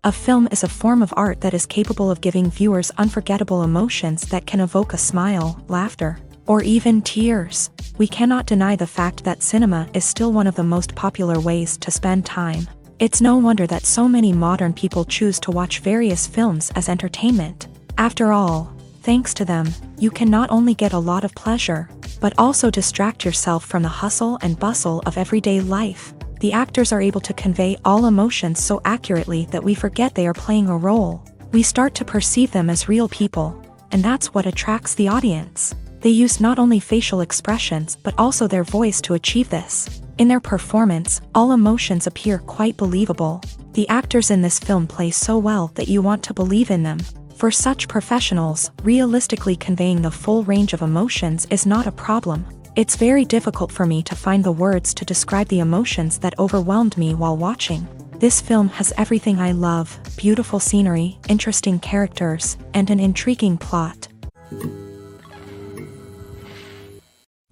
A film is a form of art that is capable of giving viewers unforgettable emotions that can evoke a smile, laughter, or even tears. We cannot deny the fact that cinema is still one of the most popular ways to spend time. It's no wonder that so many modern people choose to watch various films as entertainment. After all, thanks to them, you can not only get a lot of pleasure, but also distract yourself from the hustle and bustle of everyday life. The actors are able to convey all emotions so accurately that we forget they are playing a role. We start to perceive them as real people, and that's what attracts the audience. They use not only facial expressions but also their voice to achieve this. In their performance, all emotions appear quite believable. The actors in this film play so well that you want to believe in them. For such professionals, realistically conveying the full range of emotions is not a problem. It's very difficult for me to find the words to describe the emotions that overwhelmed me while watching. This film has everything I love: beautiful scenery, interesting characters, and an intriguing plot.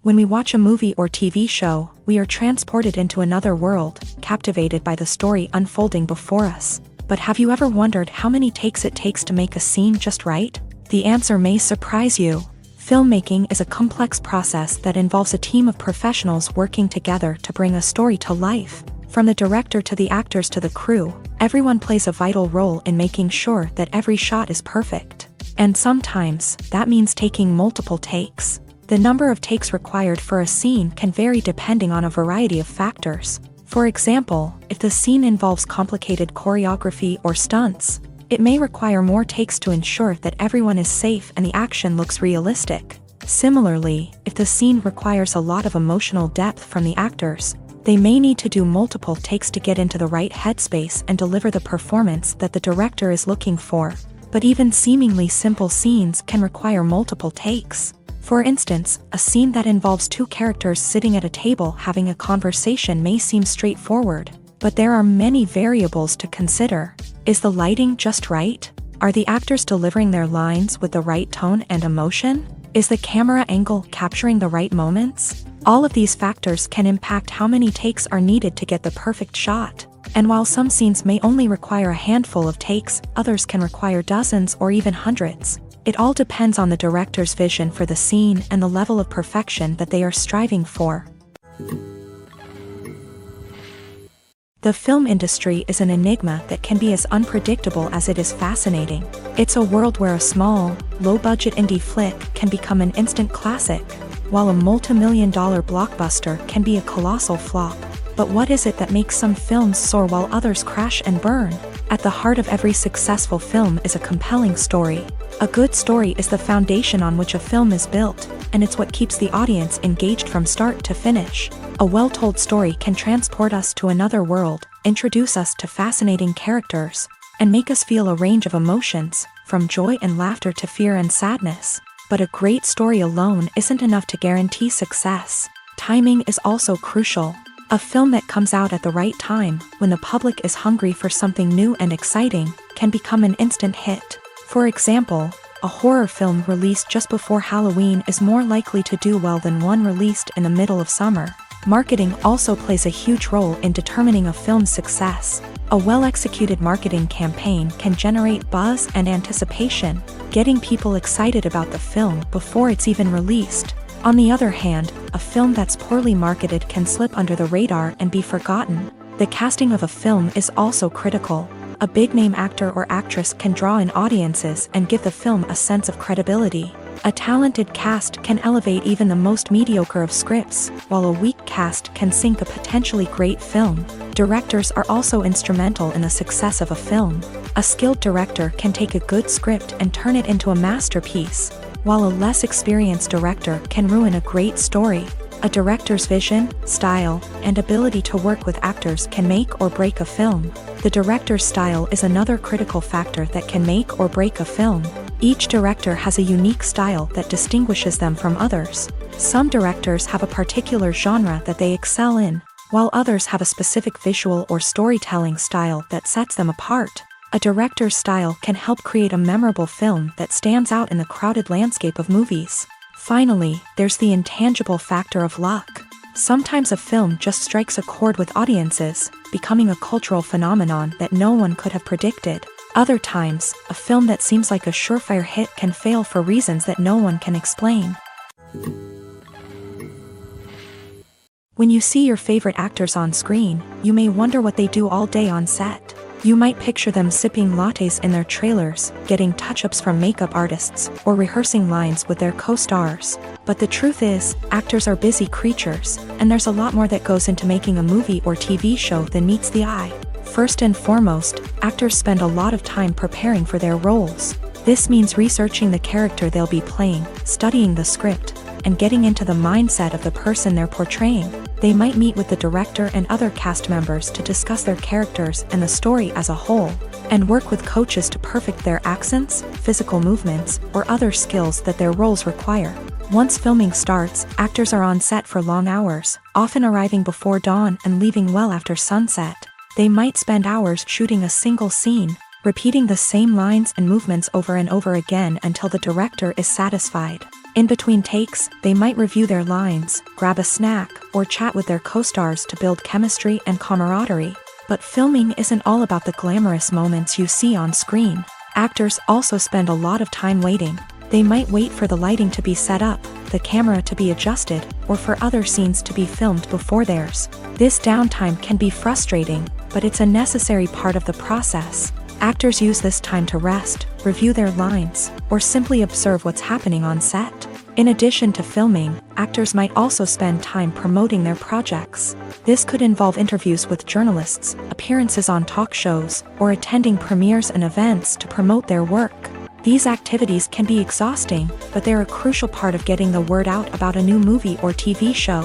When we watch a movie or TV show, we are transported into another world, captivated by the story unfolding before us. But have you ever wondered how many takes it takes to make a scene just right? The answer may surprise you. Filmmaking is a complex process that involves a team of professionals working together to bring a story to life. From the director to the actors to the crew, everyone plays a vital role in making sure that every shot is perfect. And sometimes, that means taking multiple takes. The number of takes required for a scene can vary depending on a variety of factors. For example, if the scene involves complicated choreography or stunts, it may require more takes to ensure that everyone is safe and the action looks realistic. Similarly, if the scene requires a lot of emotional depth from the actors, they may need to do multiple takes to get into the right headspace and deliver the performance that the director is looking for. But even seemingly simple scenes can require multiple takes. For instance, a scene that involves two characters sitting at a table having a conversation may seem straightforward, but there are many variables to consider. Is the lighting just right? Are the actors delivering their lines with the right tone and emotion? Is the camera angle capturing the right moments? All of these factors can impact how many takes are needed to get the perfect shot. And while some scenes may only require a handful of takes, others can require dozens or even hundreds. It all depends on the director's vision for the scene and the level of perfection that they are striving for. The film industry is an enigma that can be as unpredictable as it is fascinating. It's a world where a small, low-budget indie flick can become an instant classic, while a multi-million-dollar blockbuster can be a colossal flop. But what is it that makes some films soar while others crash and burn? At the heart of every successful film is a compelling story. A good story is the foundation on which a film is built, and it's what keeps the audience engaged from start to finish. A well-told story can transport us to another world, introduce us to fascinating characters, and make us feel a range of emotions, from joy and laughter to fear and sadness. But a great story alone isn't enough to guarantee success. Timing is also crucial. A film that comes out at the right time, when the public is hungry for something new and exciting, can become an instant hit. For example, a horror film released just before Halloween is more likely to do well than one released in the middle of summer. Marketing also plays a huge role in determining a film's success. A well-executed marketing campaign can generate buzz and anticipation, getting people excited about the film before it's even released. On the other hand, a film that's poorly marketed can slip under the radar and be forgotten. The casting of a film is also critical. A big-name actor or actress can draw in audiences and give the film a sense of credibility. A talented cast can elevate even the most mediocre of scripts, while a weak cast can sink a potentially great film. Directors are also instrumental in the success of a film. A skilled director can take a good script and turn it into a masterpiece, while a less experienced director can ruin a great story. A director's vision, style, and ability to work with actors can make or break a film. The director's style is another critical factor that can make or break a film. Each director has a unique style that distinguishes them from others. Some directors have a particular genre that they excel in, while others have a specific visual or storytelling style that sets them apart. A director's style can help create a memorable film that stands out in the crowded landscape of movies. Finally, there's the intangible factor of luck. Sometimes a film just strikes a chord with audiences, becoming a cultural phenomenon that no one could have predicted. Other times, a film that seems like a surefire hit can fail for reasons that no one can explain. When you see your favorite actors on screen, you may wonder what they do all day on set. You might picture them sipping lattes in their trailers, getting touch-ups from makeup artists, or rehearsing lines with their co-stars. But the truth is, actors are busy creatures, and there's a lot more that goes into making a movie or TV show than meets the eye. First and foremost, actors spend a lot of time preparing for their roles. This means researching the character they'll be playing, studying the script, and getting into the mindset of the person they're portraying. They might meet with the director and other cast members to discuss their characters and the story as a whole, and work with coaches to perfect their accents, physical movements, or other skills that their roles require. Once filming starts, actors are on set for long hours, often arriving before dawn and leaving well after sunset. They might spend hours shooting a single scene, repeating the same lines and movements over and over again until the director is satisfied. In between takes, they might review their lines, grab a snack, or chat with their co-stars to build chemistry and camaraderie. But filming isn't all about the glamorous moments you see on screen. Actors also spend a lot of time waiting. They might wait for the lighting to be set up, the camera to be adjusted, or for other scenes to be filmed before theirs. This downtime can be frustrating, but it's a necessary part of the process. Actors use this time to rest, review their lines, or simply observe what's happening on set. In addition to filming, actors might also spend time promoting their projects. This could involve interviews with journalists, appearances on talk shows, or attending premieres and events to promote their work. These activities can be exhausting, but they're a crucial part of getting the word out about a new movie or TV show.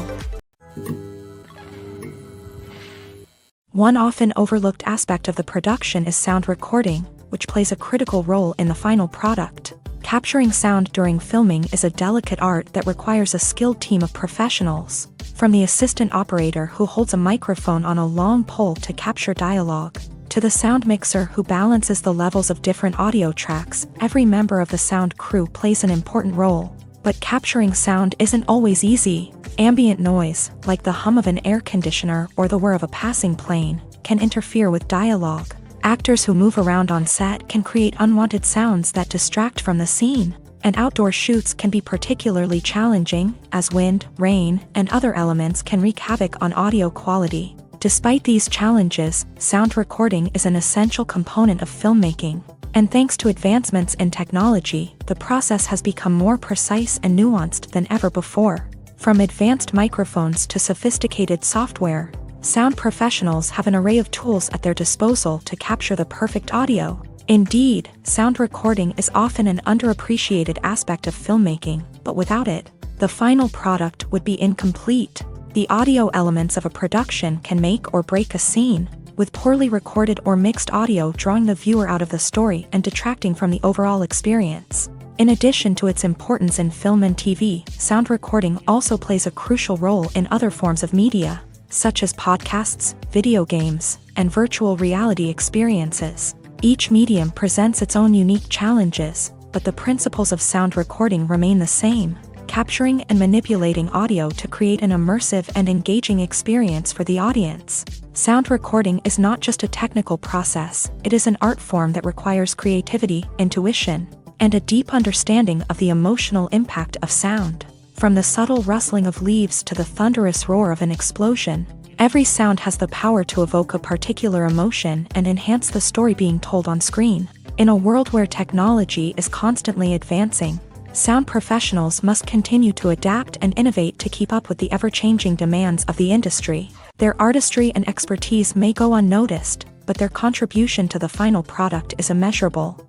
One often overlooked aspect of the production is sound recording, which plays a critical role in the final product. Capturing sound during filming is a delicate art that requires a skilled team of professionals. From the assistant operator who holds a microphone on a long pole to capture dialogue, to the sound mixer who balances the levels of different audio tracks, every member of the sound crew plays an important role. But capturing sound isn't always easy. Ambient noise, like the hum of an air conditioner or the whir of a passing plane, can interfere with dialogue. Actors who move around on set can create unwanted sounds that distract from the scene. And outdoor shoots can be particularly challenging, as wind, rain, and other elements can wreak havoc on audio quality. Despite these challenges, sound recording is an essential component of filmmaking. And thanks to advancements in technology, the process has become more precise and nuanced than ever before. From advanced microphones to sophisticated software, sound professionals have an array of tools at their disposal to capture the perfect audio. Indeed, sound recording is often an underappreciated aspect of filmmaking, but without it, the final product would be incomplete. The audio elements of a production can make or break a scene, with poorly recorded or mixed audio drawing the viewer out of the story and detracting from the overall experience. In addition to its importance in film and TV, sound recording also plays a crucial role in other forms of media, such as podcasts, video games, and virtual reality experiences. Each medium presents its own unique challenges, but the principles of sound recording remain the same, capturing and manipulating audio to create an immersive and engaging experience for the audience. Sound recording is not just a technical process, it is an art form that requires creativity, intuition, and a deep understanding of the emotional impact of sound. From the subtle rustling of leaves to the thunderous roar of an explosion, every sound has the power to evoke a particular emotion and enhance the story being told on screen. In a world where technology is constantly advancing, sound professionals must continue to adapt and innovate to keep up with the ever-changing demands of the industry. Their artistry and expertise may go unnoticed, but their contribution to the final product is immeasurable.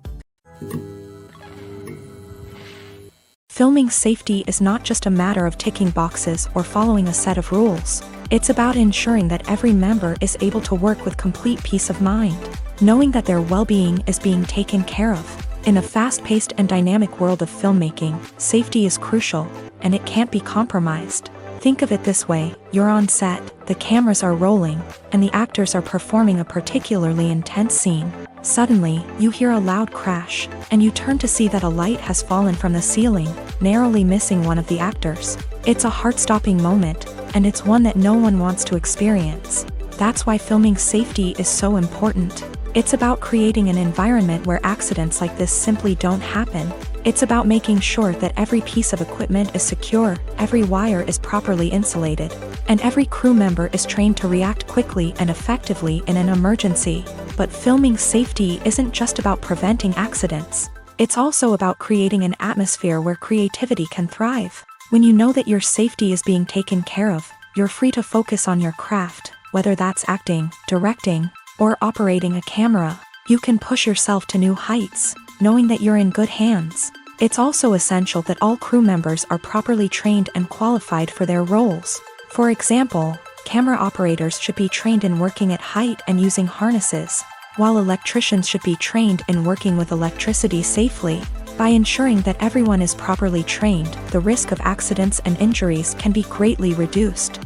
Filming safety is not just a matter of ticking boxes or following a set of rules. It's about ensuring that every member is able to work with complete peace of mind, knowing that their well-being is being taken care of. In a fast-paced and dynamic world of filmmaking, safety is crucial, and it can't be compromised. Think of it this way: you're on set, the cameras are rolling, and the actors are performing a particularly intense scene. Suddenly, you hear a loud crash, and you turn to see that a light has fallen from the ceiling, narrowly missing one of the actors. It's a heart-stopping moment, and it's one that no one wants to experience. That's why filming safety is so important. It's about creating an environment where accidents like this simply don't happen. It's about making sure that every piece of equipment is secure, every wire is properly insulated, and every crew member is trained to react quickly and effectively in an emergency. But filming safety isn't just about preventing accidents. It's also about creating an atmosphere where creativity can thrive. When you know that your safety is being taken care of, you're free to focus on your craft, whether that's acting, directing, or operating a camera. You can push yourself to new heights, knowing that you're in good hands. It's also essential that all crew members are properly trained and qualified for their roles. For example, camera operators should be trained in working at height and using harnesses, while electricians should be trained in working with electricity safely. By ensuring that everyone is properly trained, the risk of accidents and injuries can be greatly reduced.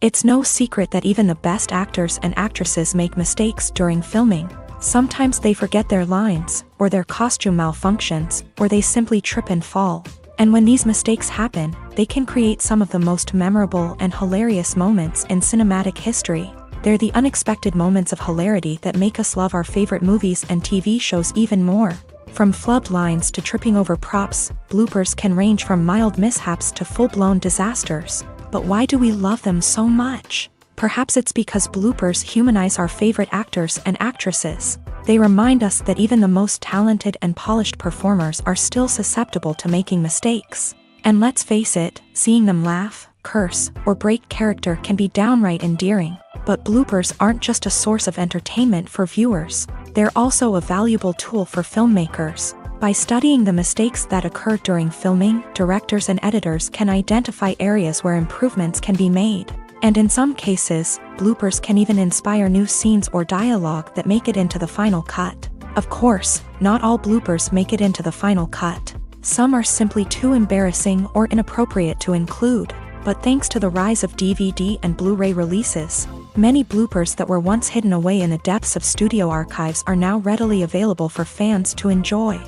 It's no secret that even the best actors and actresses make mistakes during filming. Sometimes they forget their lines, or their costume malfunctions, or they simply trip and fall. And when these mistakes happen, they can create some of the most memorable and hilarious moments in cinematic history. They're the unexpected moments of hilarity that make us love our favorite movies and TV shows even more. From flubbed lines to tripping over props, bloopers can range from mild mishaps to full-blown disasters. But why do we love them so much? Perhaps it's because bloopers humanize our favorite actors and actresses. They remind us that even the most talented and polished performers are still susceptible to making mistakes. And let's face it, seeing them laugh, curse, or break character can be downright endearing. But bloopers aren't just a source of entertainment for viewers. They're also a valuable tool for filmmakers. By studying the mistakes that occur during filming, directors and editors can identify areas where improvements can be made. And in some cases, bloopers can even inspire new scenes or dialogue that make it into the final cut. Of course, not all bloopers make it into the final cut. Some are simply too embarrassing or inappropriate to include. But thanks to the rise of DVD and Blu-ray releases, many bloopers that were once hidden away in the depths of studio archives are now readily available for fans to enjoy.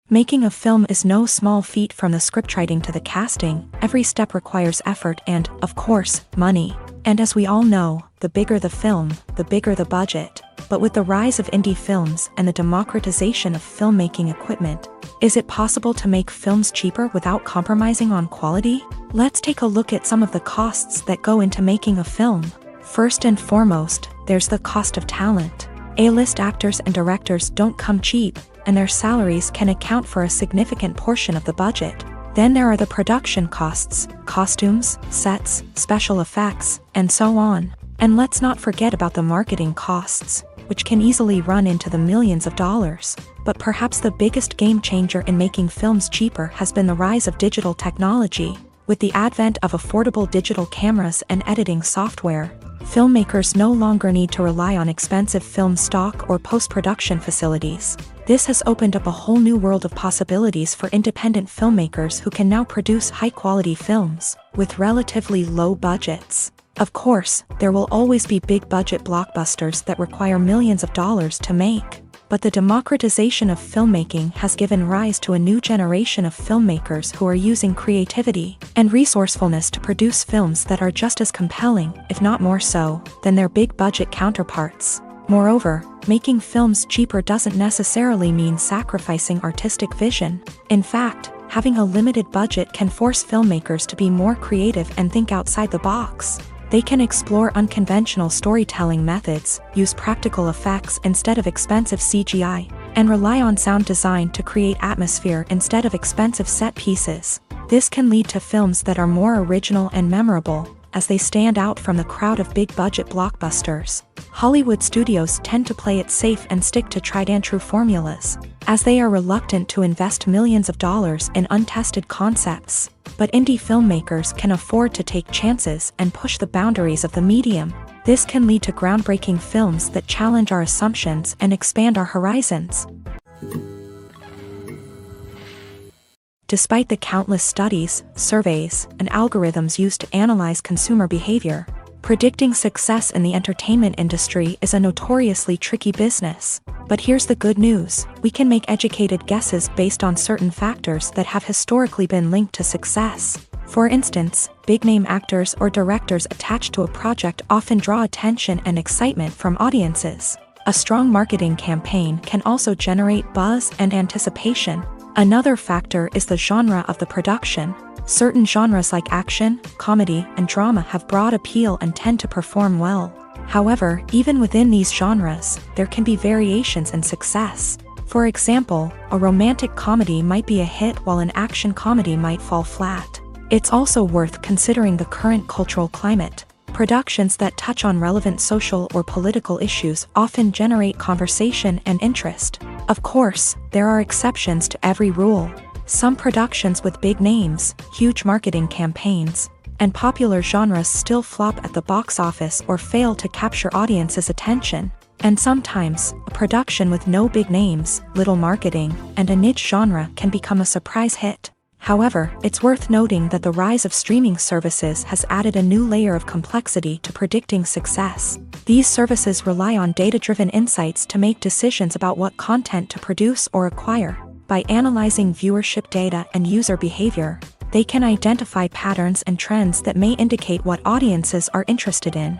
Making a film is no small feat. From the scriptwriting to the casting, every step requires effort and, of course, money. And as we all know, the bigger the film, the bigger the budget. But with the rise of indie films and the democratization of filmmaking equipment, is it possible to make films cheaper without compromising on quality? Let's take a look at some of the costs that go into making a film. First and foremost, there's the cost of talent. A-list actors and directors don't come cheap, and their salaries can account for a significant portion of the budget. Then there are the production costs, costumes, sets, special effects, and so on. And let's not forget about the marketing costs, which can easily run into the millions of dollars. But perhaps the biggest game changer in making films cheaper has been the rise of digital technology. With the advent of affordable digital cameras and editing software, filmmakers no longer need to rely on expensive film stock or post-production facilities. This has opened up a whole new world of possibilities for independent filmmakers who can now produce high-quality films with relatively low budgets. Of course, there will always be big-budget blockbusters that require millions of dollars to make. But the democratization of filmmaking has given rise to a new generation of filmmakers who are using creativity and resourcefulness to produce films that are just as compelling, if not more so, than their big-budget counterparts. Moreover, making films cheaper doesn't necessarily mean sacrificing artistic vision. In fact, having a limited budget can force filmmakers to be more creative and think outside the box. They can explore unconventional storytelling methods, use practical effects instead of expensive CGI, and rely on sound design to create atmosphere instead of expensive set pieces. This can lead to films that are more original and memorable, as they stand out from the crowd of big-budget blockbusters. Hollywood studios tend to play it safe and stick to tried-and-true formulas, as they are reluctant to invest millions of dollars in untested concepts. But indie filmmakers can afford to take chances and push the boundaries of the medium. This can lead to groundbreaking films that challenge our assumptions and expand our horizons. Despite the countless studies, surveys, and algorithms used to analyze consumer behavior, Predicting success in the entertainment industry is a notoriously tricky business. But here's the good news: we can make educated guesses based on certain factors that have historically been linked to success. For instance, big-name actors or directors attached to a project often draw attention and excitement from audiences. A strong marketing campaign can also generate buzz and anticipation. Another factor is the genre of the production. Certain genres like action, comedy, and drama have broad appeal and tend to perform well. However, even within these genres, there can be variations in success. For example, a romantic comedy might be a hit while an action comedy might fall flat. It's also worth considering the current cultural climate. Productions that touch on relevant social or political issues often generate conversation and interest. Of course, there are exceptions to every rule. Some productions with big names, huge marketing campaigns, and popular genres still flop at the box office or fail to capture audiences' attention. And sometimes, a production with no big names, little marketing, and a niche genre can become a surprise hit. However, it's worth noting that the rise of streaming services has added a new layer of complexity to predicting success. These services rely on data-driven insights to make decisions about what content to produce or acquire. By analyzing viewership data and user behavior, they can identify patterns and trends that may indicate what audiences are interested in.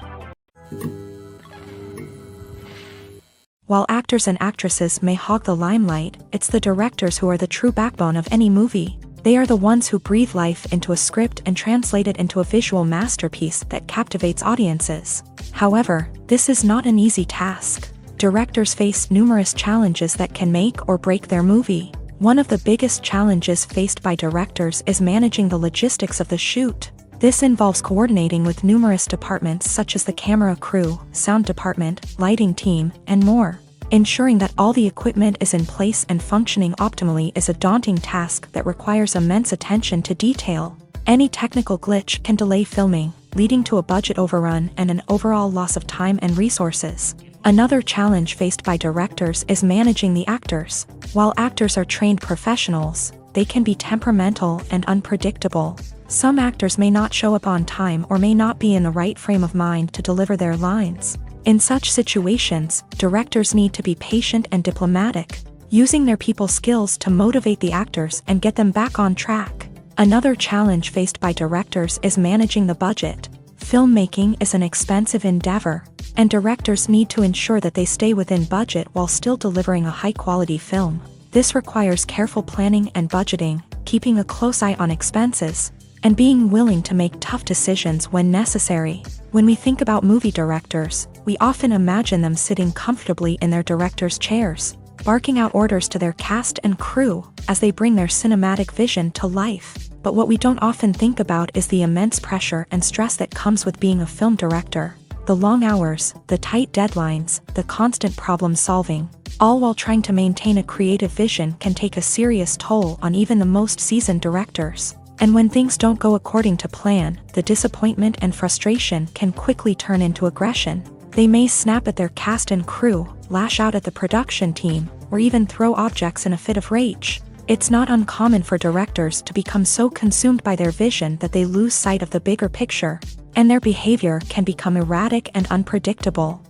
While actors and actresses may hog the limelight, it's the directors who are the true backbone of any movie. They are the ones who breathe life into a script and translate it into a visual masterpiece that captivates audiences. However, this is not an easy task. Directors face numerous challenges that can make or break their movie. One of the biggest challenges faced by directors is managing the logistics of the shoot. This involves coordinating with numerous departments such as the camera crew, sound department, lighting team, and more. Ensuring that all the equipment is in place and functioning optimally is a daunting task that requires immense attention to detail. Any technical glitch can delay filming, leading to a budget overrun and an overall loss of time and resources. Another challenge faced by directors is managing the actors. While actors are trained professionals, they can be temperamental and unpredictable. Some actors may not show up on time or may not be in the right frame of mind to deliver their lines. In such situations, directors need to be patient and diplomatic, using their people skills to motivate the actors and get them back on track. Another challenge faced by directors is managing the budget. Filmmaking is an expensive endeavor, and directors need to ensure that they stay within budget while still delivering a high-quality film. This requires careful planning and budgeting, keeping a close eye on expenses, and being willing to make tough decisions when necessary. When we think about movie directors, we often imagine them sitting comfortably in their director's chairs, barking out orders to their cast and crew as they bring their cinematic vision to life. But what we don't often think about is the immense pressure and stress that comes with being a film director. The long hours, the tight deadlines, the constant problem solving, all while trying to maintain a creative vision can take a serious toll on even the most seasoned directors. And when things don't go according to plan, the disappointment and frustration can quickly turn into aggression. They may snap at their cast and crew, lash out at the production team, or even throw objects in a fit of rage. It's not uncommon for directors to become so consumed by their vision that they lose sight of the bigger picture, and their behavior can become erratic and unpredictable.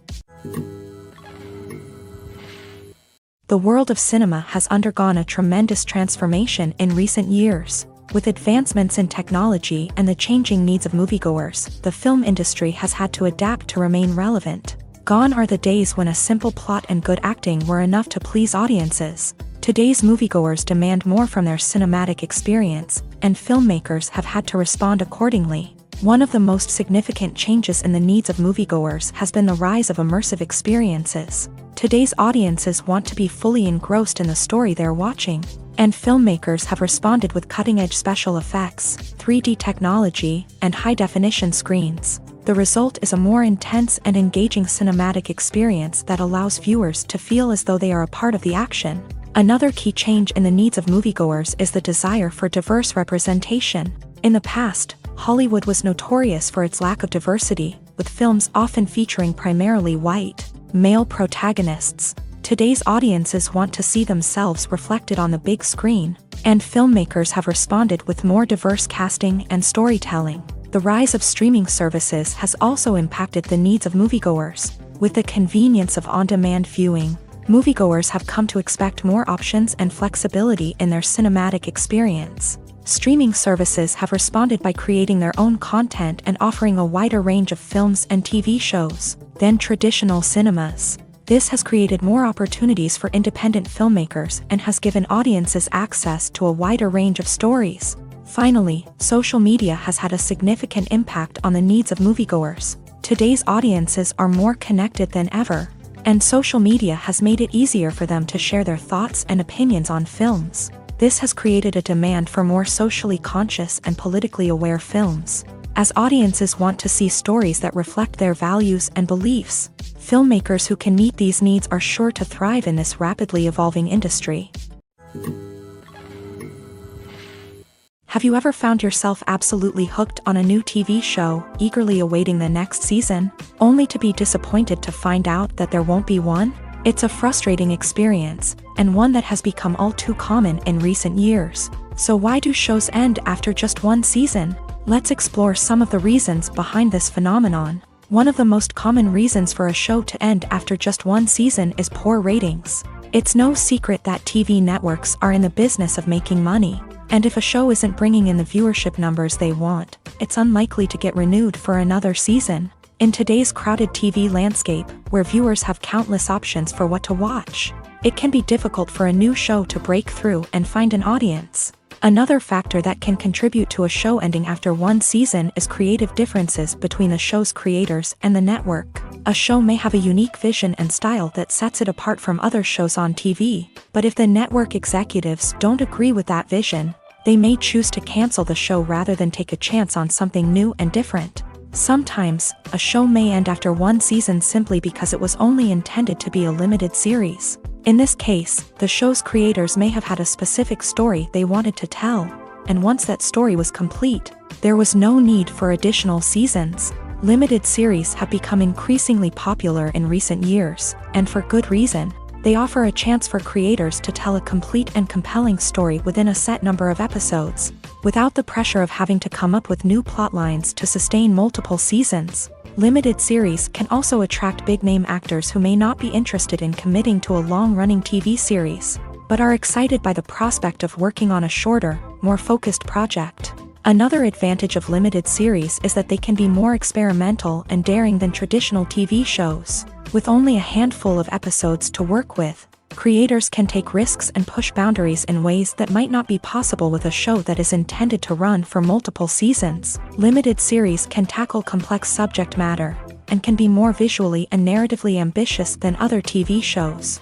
The world of cinema has undergone a tremendous transformation in recent years. With advancements in technology and the changing needs of moviegoers, the film industry has had to adapt to remain relevant. Gone are the days when a simple plot and good acting were enough to please audiences. Today's moviegoers demand more from their cinematic experience, and filmmakers have had to respond accordingly. One of the most significant changes in the needs of moviegoers has been the rise of immersive experiences. Today's audiences want to be fully engrossed in the story they're watching, and filmmakers have responded with cutting-edge special effects, 3D technology, and high-definition screens. The result is a more intense and engaging cinematic experience that allows viewers to feel as though they are a part of the action. Another key change in the needs of moviegoers is the desire for diverse representation. In the past, Hollywood was notorious for its lack of diversity, with films often featuring primarily white, male protagonists. Today's audiences want to see themselves reflected on the big screen, and filmmakers have responded with more diverse casting and storytelling. The rise of streaming services has also impacted the needs of moviegoers. With the convenience of on-demand viewing, moviegoers have come to expect more options and flexibility in their cinematic experience. Streaming services have responded by creating their own content and offering a wider range of films and TV shows than traditional cinemas. This has created more opportunities for independent filmmakers and has given audiences access to a wider range of stories. Finally, social media has had a significant impact on the needs of moviegoers. Today's audiences are more connected than ever, and social media has made it easier for them to share their thoughts and opinions on films. This has created a demand for more socially conscious and politically aware films. As audiences want to see stories that reflect their values and beliefs, filmmakers who can meet these needs are sure to thrive in this rapidly evolving industry. Have you ever found yourself absolutely hooked on a new TV show, eagerly awaiting the next season, only to be disappointed to find out that there won't be one? It's a frustrating experience, and one that has become all too common in recent years. So why do shows end after just one season? Let's explore some of the reasons behind this phenomenon. One of the most common reasons for a show to end after just one season is poor ratings. It's no secret that TV networks are in the business of making money, and if a show isn't bringing in the viewership numbers they want, it's unlikely to get renewed for another season. In today's crowded TV landscape, where viewers have countless options for what to watch, it can be difficult for a new show to break through and find an audience. Another factor that can contribute to a show ending after one season is creative differences between the show's creators and the network. A show may have a unique vision and style that sets it apart from other shows on TV, but if the network executives don't agree with that vision, they may choose to cancel the show rather than take a chance on something new and different. Sometimes, a show may end after one season simply because it was only intended to be a limited series. In this case, the show's creators may have had a specific story they wanted to tell, and once that story was complete, there was no need for additional seasons. Limited series have become increasingly popular in recent years, and for good reason. They offer a chance for creators to tell a complete and compelling story within a set number of episodes, without the pressure of having to come up with new plotlines to sustain multiple seasons. Limited series can also attract big-name actors who may not be interested in committing to a long-running TV series, but are excited by the prospect of working on a shorter, more focused project. Another advantage of limited series is that they can be more experimental and daring than traditional TV shows. With only a handful of episodes to work with, creators can take risks and push boundaries in ways that might not be possible with a show that is intended to run for multiple seasons. Limited series can tackle complex subject matter, and can be more visually and narratively ambitious than other TV shows.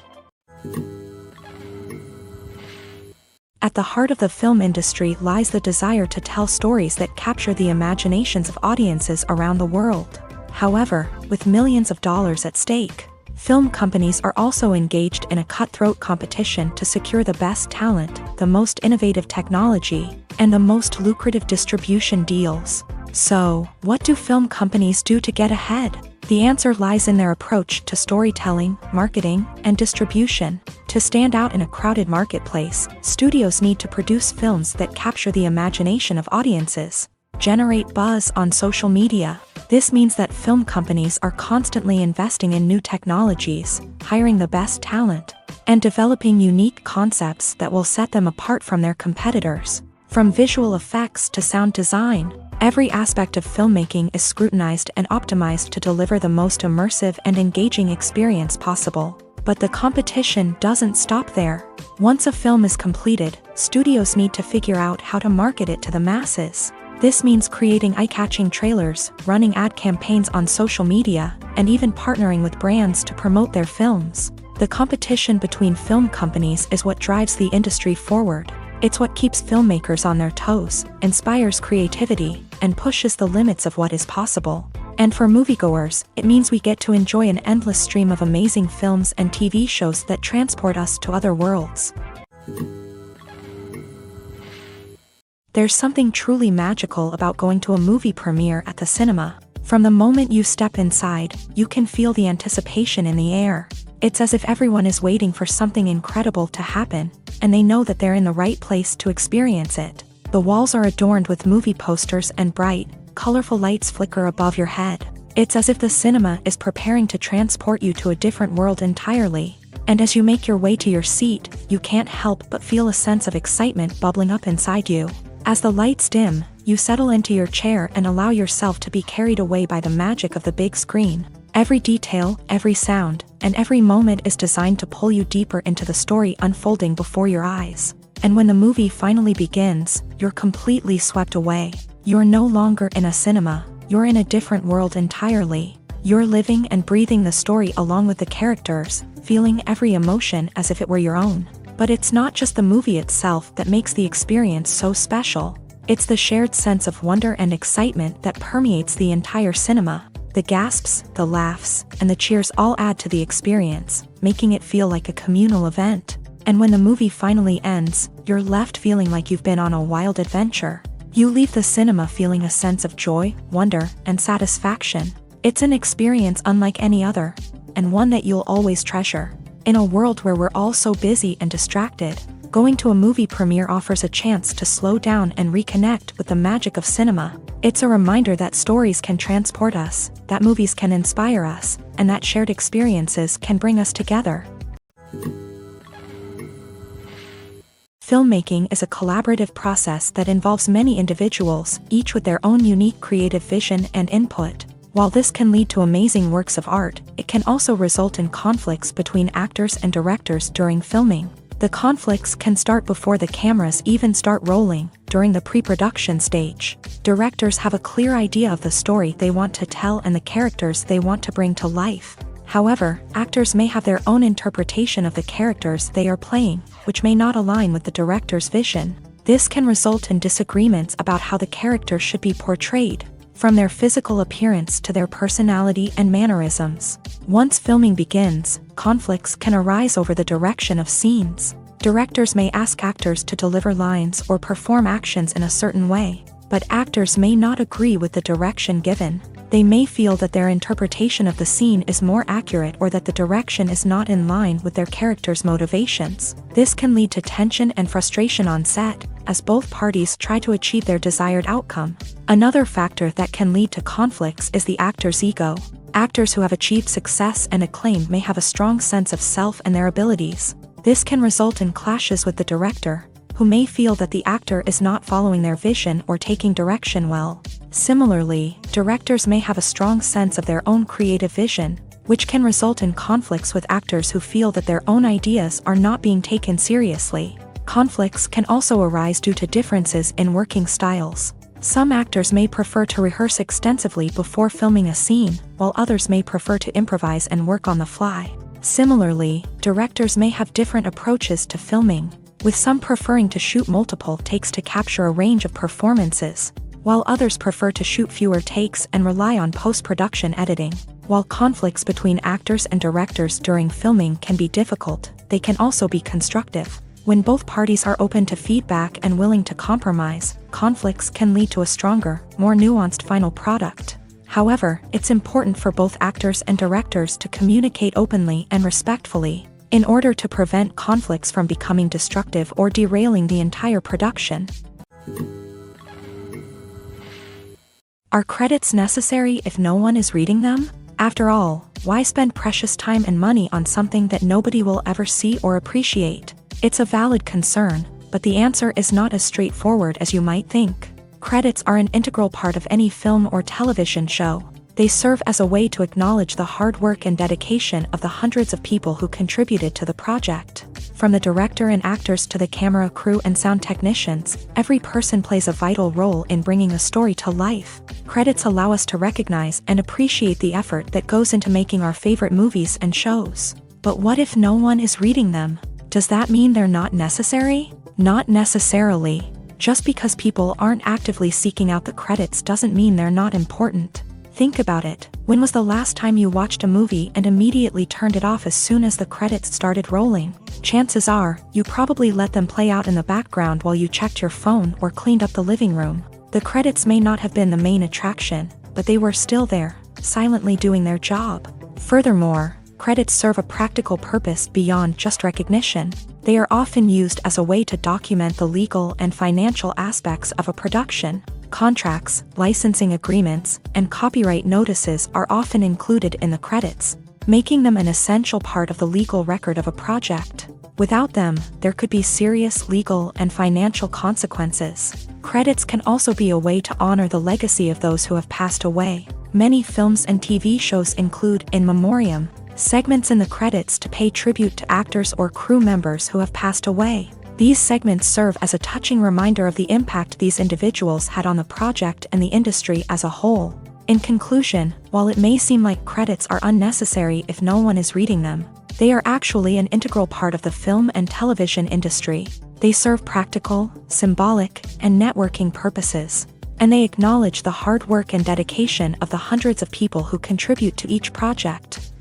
At the heart of the film industry lies the desire to tell stories that capture the imaginations of audiences around the world. However, with millions of dollars at stake, film companies are also engaged in a cutthroat competition to secure the best talent, the most innovative technology, and the most lucrative distribution deals. So, what do film companies do to get ahead? The answer lies in their approach to storytelling, marketing, and distribution. To stand out in a crowded marketplace, studios need to produce films that capture the imagination of audiences, generate buzz on social media. This means that film companies are constantly investing in new technologies, hiring the best talent, and developing unique concepts that will set them apart from their competitors. From visual effects to sound design, every aspect of filmmaking is scrutinized and optimized to deliver the most immersive and engaging experience possible. But the competition doesn't stop there. Once a film is completed, studios need to figure out how to market it to the masses. This means creating eye-catching trailers, running ad campaigns on social media, and even partnering with brands to promote their films. The competition between film companies is what drives the industry forward. It's what keeps filmmakers on their toes, inspires creativity, and pushes the limits of what is possible. And for moviegoers, it means we get to enjoy an endless stream of amazing films and TV shows that transport us to other worlds. There's something truly magical about going to a movie premiere at the cinema. From the moment you step inside, you can feel the anticipation in the air. It's as if everyone is waiting for something incredible to happen, and they know that they're in the right place to experience it. The walls are adorned with movie posters and bright, colorful lights flicker above your head. It's as if the cinema is preparing to transport you to a different world entirely. And as you make your way to your seat, you can't help but feel a sense of excitement bubbling up inside you. As the lights dim, you settle into your chair and allow yourself to be carried away by the magic of the big screen. Every detail, every sound, and every moment is designed to pull you deeper into the story unfolding before your eyes. And when the movie finally begins, you're completely swept away. You're no longer in a cinema, you're in a different world entirely. You're living and breathing the story along with the characters, feeling every emotion as if it were your own. But it's not just the movie itself that makes the experience so special. It's the shared sense of wonder and excitement that permeates the entire cinema. The gasps, the laughs, and the cheers all add to the experience, making it feel like a communal event. And when the movie finally ends, you're left feeling like you've been on a wild adventure. You leave the cinema feeling a sense of joy, wonder, and satisfaction. It's an experience unlike any other, and one that you'll always treasure. In a world where we're all so busy and distracted, going to a movie premiere offers a chance to slow down and reconnect with the magic of cinema. It's a reminder that stories can transport us, that movies can inspire us, and that shared experiences can bring us together. Filmmaking is a collaborative process that involves many individuals, each with their own unique creative vision and input. While this can lead to amazing works of art, it can also result in conflicts between actors and directors during filming. The conflicts can start before the cameras even start rolling, during the pre-production stage. Directors have a clear idea of the story they want to tell and the characters they want to bring to life. However, actors may have their own interpretation of the characters they are playing, which may not align with the director's vision. This can result in disagreements about how the characters should be portrayed, from their physical appearance to their personality and mannerisms. Once filming begins, conflicts can arise over the direction of scenes. Directors may ask actors to deliver lines or perform actions in a certain way, but actors may not agree with the direction given. They may feel that their interpretation of the scene is more accurate or that the direction is not in line with their character's motivations. This can lead to tension and frustration on set, as both parties try to achieve their desired outcome. Another factor that can lead to conflicts is the actor's ego. Actors who have achieved success and acclaim may have a strong sense of self and their abilities. This can result in clashes with the director, who may feel that the actor is not following their vision or taking direction well. Similarly, directors may have a strong sense of their own creative vision, which can result in conflicts with actors who feel that their own ideas are not being taken seriously. Conflicts can also arise due to differences in working styles. Some actors may prefer to rehearse extensively before filming a scene, while others may prefer to improvise and work on the fly. Similarly, directors may have different approaches to filming, with some preferring to shoot multiple takes to capture a range of performances, while others prefer to shoot fewer takes and rely on post-production editing. While conflicts between actors and directors during filming can be difficult, they can also be constructive. When both parties are open to feedback and willing to compromise, conflicts can lead to a stronger, more nuanced final product. However, it's important for both actors and directors to communicate openly and respectfully, in order to prevent conflicts from becoming destructive or derailing the entire production. Are credits necessary if no one is reading them? After all, why spend precious time and money on something that nobody will ever see or appreciate? It's a valid concern, but the answer is not as straightforward as you might think. Credits are an integral part of any film or television show. They serve as a way to acknowledge the hard work and dedication of the hundreds of people who contributed to the project. From the director and actors to the camera crew and sound technicians, every person plays a vital role in bringing a story to life. Credits allow us to recognize and appreciate the effort that goes into making our favorite movies and shows. But what if no one is reading them? Does that mean they're not necessary? Not necessarily. Just because people aren't actively seeking out the credits doesn't mean they're not important. Think about it. When was the last time you watched a movie and immediately turned it off as soon as the credits started rolling? Chances are, you probably let them play out in the background while you checked your phone or cleaned up the living room. The credits may not have been the main attraction, but they were still there, silently doing their job. Furthermore, credits serve a practical purpose beyond just recognition. They are often used as a way to document the legal and financial aspects of a production. Contracts, licensing agreements, and copyright notices are often included in the credits, making them an essential part of the legal record of a project. Without them, there could be serious legal and financial consequences. Credits can also be a way to honor the legacy of those who have passed away. Many films and TV shows include in memoriam segments in the credits to pay tribute to actors or crew members who have passed away. These segments serve as a touching reminder of the impact these individuals had on the project and the industry as a whole. In conclusion, while it may seem like credits are unnecessary if no one is reading them, they are actually an integral part of the film and television industry. They serve practical, symbolic, and networking purposes, and they acknowledge the hard work and dedication of the hundreds of people who contribute to each project.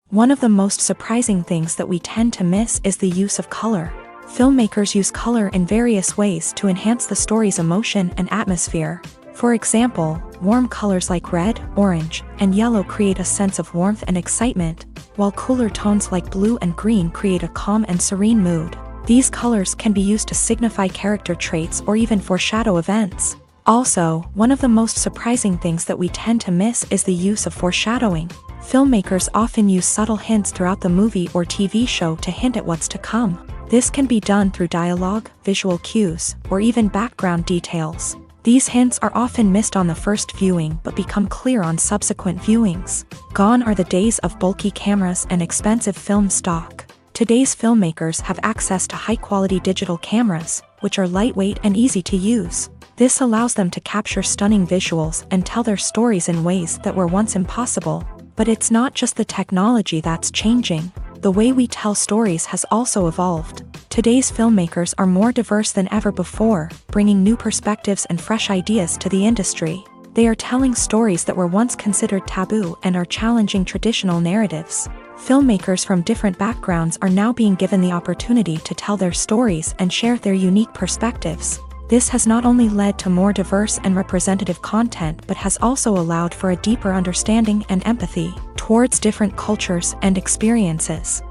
One of the most surprising things that we tend to miss is the use of color. Filmmakers use color in various ways to enhance the story's emotion and atmosphere. For example, warm colors like red, orange, and yellow create a sense of warmth and excitement, while cooler tones like blue and green create a calm and serene mood. These colors can be used to signify character traits or even foreshadow events. Also, one of the most surprising things that we tend to miss is the use of foreshadowing. Filmmakers often use subtle hints throughout the movie or TV show to hint at what's to come. This can be done through dialogue, visual cues, or even background details. These hints are often missed on the first viewing but become clear on subsequent viewings. Gone are the days of bulky cameras and expensive film stock. Today's filmmakers have access to high-quality digital cameras, which are lightweight and easy to use. This allows them to capture stunning visuals and tell their stories in ways that were once impossible. But it's not just the technology that's changing. The way we tell stories has also evolved. Today's filmmakers are more diverse than ever before, bringing new perspectives and fresh ideas to the industry. They are telling stories that were once considered taboo and are challenging traditional narratives. Filmmakers from different backgrounds are now being given the opportunity to tell their stories and share their unique perspectives. This has not only led to more diverse and representative content but has also allowed for a deeper understanding and empathy towards different cultures and experiences.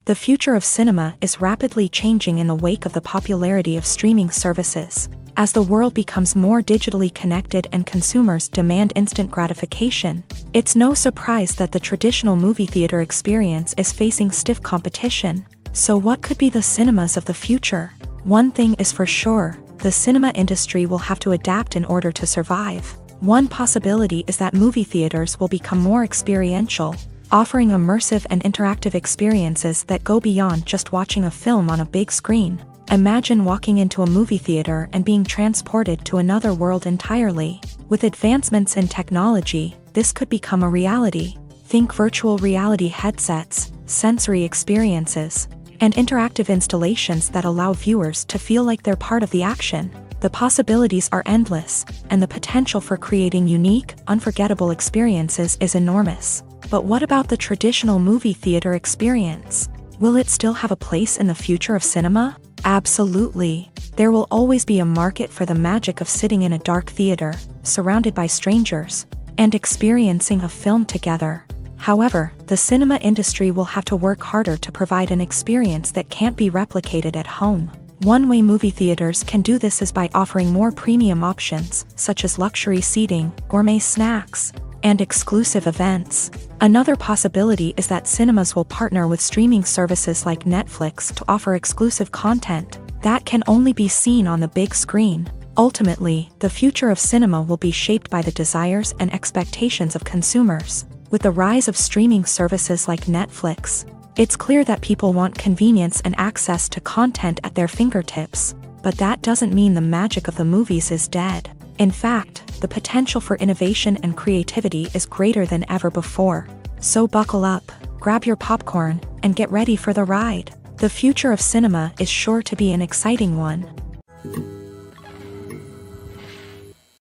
The future of cinema is rapidly changing in the wake of the popularity of streaming services. As the world becomes more digitally connected and consumers demand instant gratification, it's no surprise that the traditional movie theater experience is facing stiff competition. So what could be the cinemas of the future? One thing is for sure, the cinema industry will have to adapt in order to survive. One possibility is that movie theaters will become more experiential, offering immersive and interactive experiences that go beyond just watching a film on a big screen. Imagine walking into a movie theater and being transported to another world entirely. With advancements in technology, this could become a reality. Think virtual reality headsets, sensory experiences, and interactive installations that allow viewers to feel like they're part of the action. The possibilities are endless, and the potential for creating unique, unforgettable experiences is enormous. But what about the traditional movie theater experience? Will it still have a place in the future of cinema? Absolutely. There will always be a market for the magic of sitting in a dark theater, surrounded by strangers, and experiencing a film together. However, the cinema industry will have to work harder to provide an experience that can't be replicated at home. One way movie theaters can do this is by offering more premium options, such as luxury seating, gourmet snacks, and exclusive events. Another possibility is that cinemas will partner with streaming services like Netflix to offer exclusive content that can only be seen on the big screen. Ultimately, the future of cinema will be shaped by the desires and expectations of consumers. With the rise of streaming services like Netflix, it's clear that people want convenience and access to content at their fingertips. But that doesn't mean the magic of the movies is dead. In fact, the potential for innovation and creativity is greater than ever before. So buckle up, grab your popcorn, and get ready for the ride. The future of cinema is sure to be an exciting one.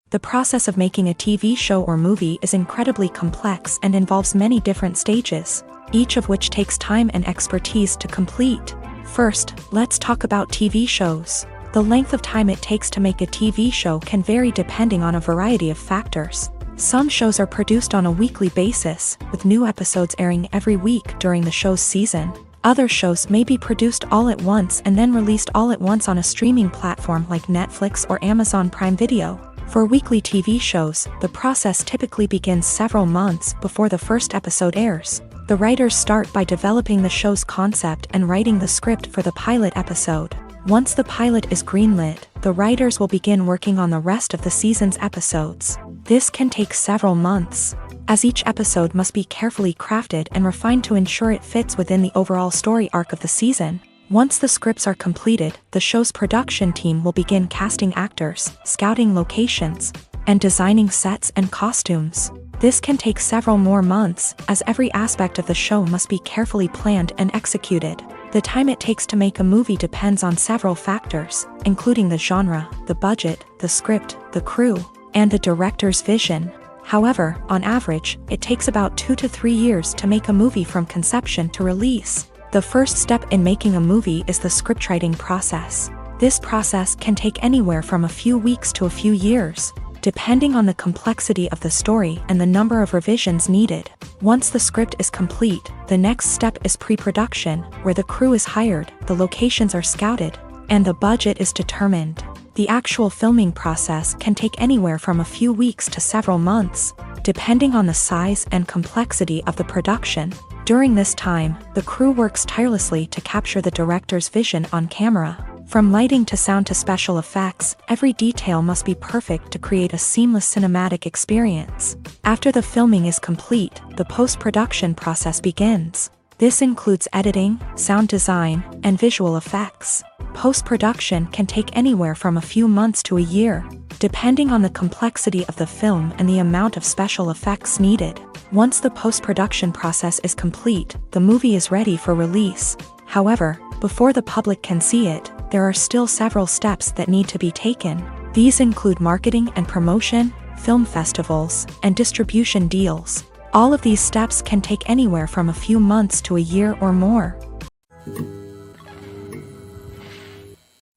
The process of making a TV show or movie is incredibly complex and involves many different stages, each of which takes time and expertise to complete. First, let's talk about TV shows. The length of time it takes to make a TV show can vary depending on a variety of factors. Some shows are produced on a weekly basis, with new episodes airing every week during the show's season. Other shows may be produced all at once and then released all at once on a streaming platform like Netflix or Amazon Prime Video. For weekly TV shows, the process typically begins several months before the first episode airs. The writers start by developing the show's concept and writing the script for the pilot episode. Once the pilot is greenlit, the writers will begin working on the rest of the season's episodes. This can take several months, as each episode must be carefully crafted and refined to ensure it fits within the overall story arc of the season. Once the scripts are completed, the show's production team will begin casting actors, scouting locations, and designing sets and costumes. This can take several more months, as every aspect of the show must be carefully planned and executed. The time it takes to make a movie depends on several factors, including the genre, the budget, the script, the crew, and the director's vision. However, on average, it takes about 2 to 3 years to make a movie from conception to release. The first step in making a movie is the scriptwriting process. This process can take anywhere from a few weeks to a few years, depending on the complexity of the story and the number of revisions needed. Once the script is complete, the next step is pre-production, where the crew is hired, the locations are scouted, and the budget is determined. The actual filming process can take anywhere from a few weeks to several months, depending on the size and complexity of the production. During this time, the crew works tirelessly to capture the director's vision on camera. From lighting to sound to special effects, every detail must be perfect to create a seamless cinematic experience. After the filming is complete, the post-production process begins. This includes editing, sound design, and visual effects. Post-production can take anywhere from a few months to a year, depending on the complexity of the film and the amount of special effects needed. Once the post-production process is complete, the movie is ready for release. However, before the public can see it, there are still several steps that need to be taken. These include marketing and promotion, film festivals, and distribution deals. All of these steps can take anywhere from a few months to a year or more.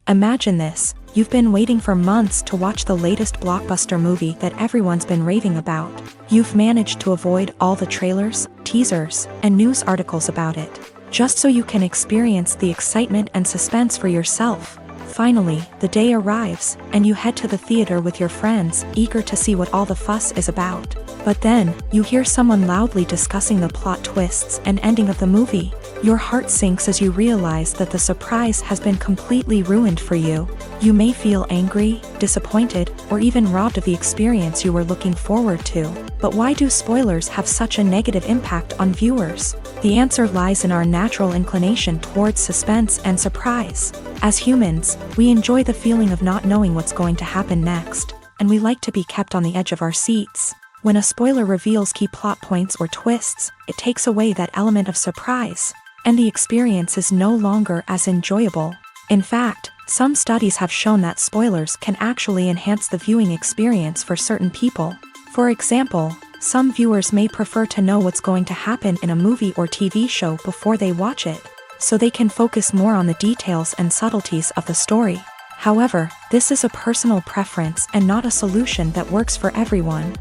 Imagine this: you've been waiting for months to watch the latest blockbuster movie that everyone's been raving about. You've managed to avoid all the trailers, teasers, and news articles about it, just so you can experience the excitement and suspense for yourself. Finally, the day arrives, and you head to the theater with your friends, eager to see what all the fuss is about. But then, you hear someone loudly discussing the plot twists and ending of the movie. Your heart sinks as you realize that the surprise has been completely ruined for you. You may feel angry, disappointed, or even robbed of the experience you were looking forward to. But why do spoilers have such a negative impact on viewers? The answer lies in our natural inclination towards suspense and surprise. As humans, we enjoy the feeling of not knowing what's going to happen next, and we like to be kept on the edge of our seats. When a spoiler reveals key plot points or twists, it takes away that element of surprise, and the experience is no longer as enjoyable. In fact, some studies have shown that spoilers can actually enhance the viewing experience for certain people. For example, some viewers may prefer to know what's going to happen in a movie or TV show before they watch it, so they can focus more on the details and subtleties of the story. However, this is a personal preference and not a solution that works for everyone.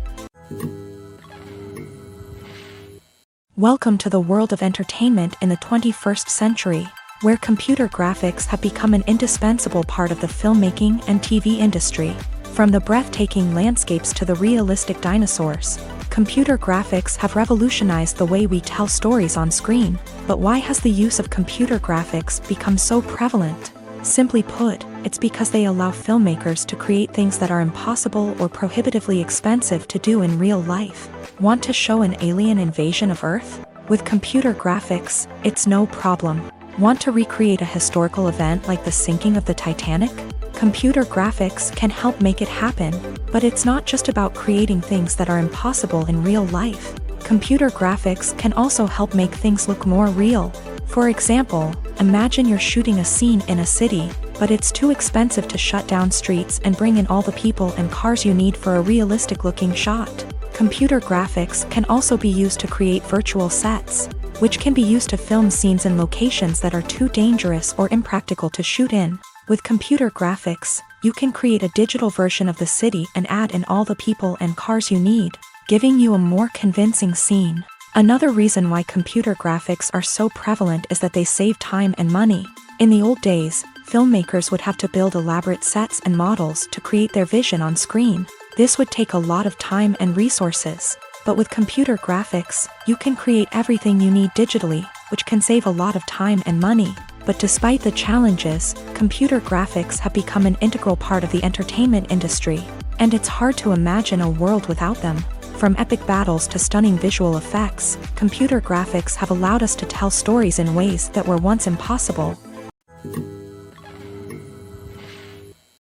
Welcome to the world of entertainment in the 21st century, where computer graphics have become an indispensable part of the filmmaking and TV industry. From the breathtaking landscapes to the realistic dinosaurs, computer graphics have revolutionized the way we tell stories on screen. But why has the use of computer graphics become so prevalent? Simply put, it's because they allow filmmakers to create things that are impossible or prohibitively expensive to do in real life. Want to show an alien invasion of Earth? With computer graphics, it's no problem. Want to recreate a historical event like the sinking of the Titanic? Computer graphics can help make it happen. But it's not just about creating things that are impossible in real life. Computer graphics can also help make things look more real. For example, imagine you're shooting a scene in a city, but it's too expensive to shut down streets and bring in all the people and cars you need for a realistic-looking shot. Computer graphics can also be used to create virtual sets, which can be used to film scenes in locations that are too dangerous or impractical to shoot in. With computer graphics, you can create a digital version of the city and add in all the people and cars you need, giving you a more convincing scene. Another reason why computer graphics are so prevalent is that they save time and money. In the old days, filmmakers would have to build elaborate sets and models to create their vision on screen. This would take a lot of time and resources. But with computer graphics, you can create everything you need digitally, which can save a lot of time and money. But despite the challenges, computer graphics have become an integral part of the entertainment industry, and it's hard to imagine a world without them. From epic battles to stunning visual effects, computer graphics have allowed us to tell stories in ways that were once impossible.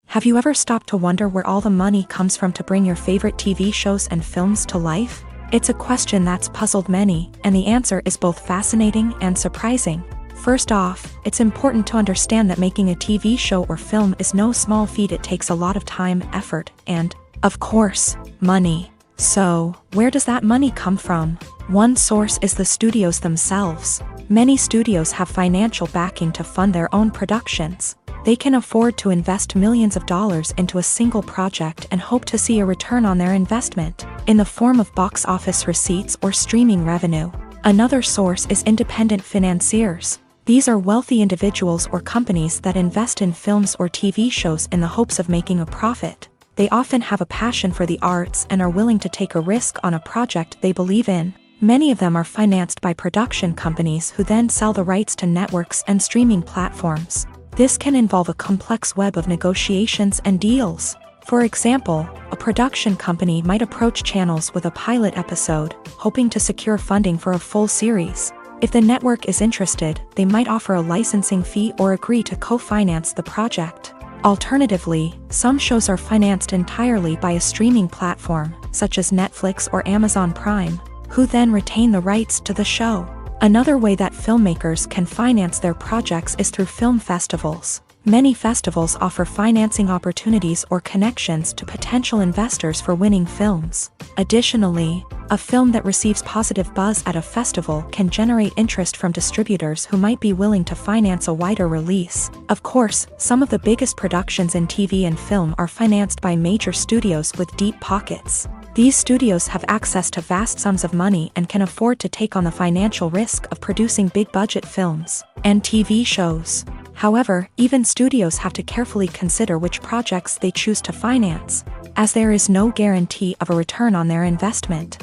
Have you ever stopped to wonder where all the money comes from to bring your favorite TV shows and films to life? It's a question that's puzzled many, and the answer is both fascinating and surprising. First off, it's important to understand that making a TV show or film is no small feat. It takes a lot of time, effort, and, of course, money. So, where does that money come from? One source is the studios themselves. Many studios have financial backing to fund their own productions. They can afford to invest millions of dollars into a single project and hope to see a return on their investment, in the form of box office receipts or streaming revenue. Another source is independent financiers. These are wealthy individuals or companies that invest in films or TV shows in the hopes of making a profit. They often have a passion for the arts and are willing to take a risk on a project they believe in. Many of them are financed by production companies who then sell the rights to networks and streaming platforms. This can involve a complex web of negotiations and deals. For example, a production company might approach channels with a pilot episode, hoping to secure funding for a full series. If the network is interested, they might offer a licensing fee or agree to co-finance the project. Alternatively, some shows are financed entirely by a streaming platform, such as Netflix or Amazon Prime, who then retain the rights to the show. Another way that filmmakers can finance their projects is through film festivals. Many festivals offer financing opportunities or connections to potential investors for winning films. Additionally, a film that receives positive buzz at a festival can generate interest from distributors who might be willing to finance a wider release. Of course, some of the biggest productions in TV and film are financed by major studios with deep pockets. These studios have access to vast sums of money and can afford to take on the financial risk of producing big-budget films and TV shows. However, even studios have to carefully consider which projects they choose to finance, as there is no guarantee of a return on their investment.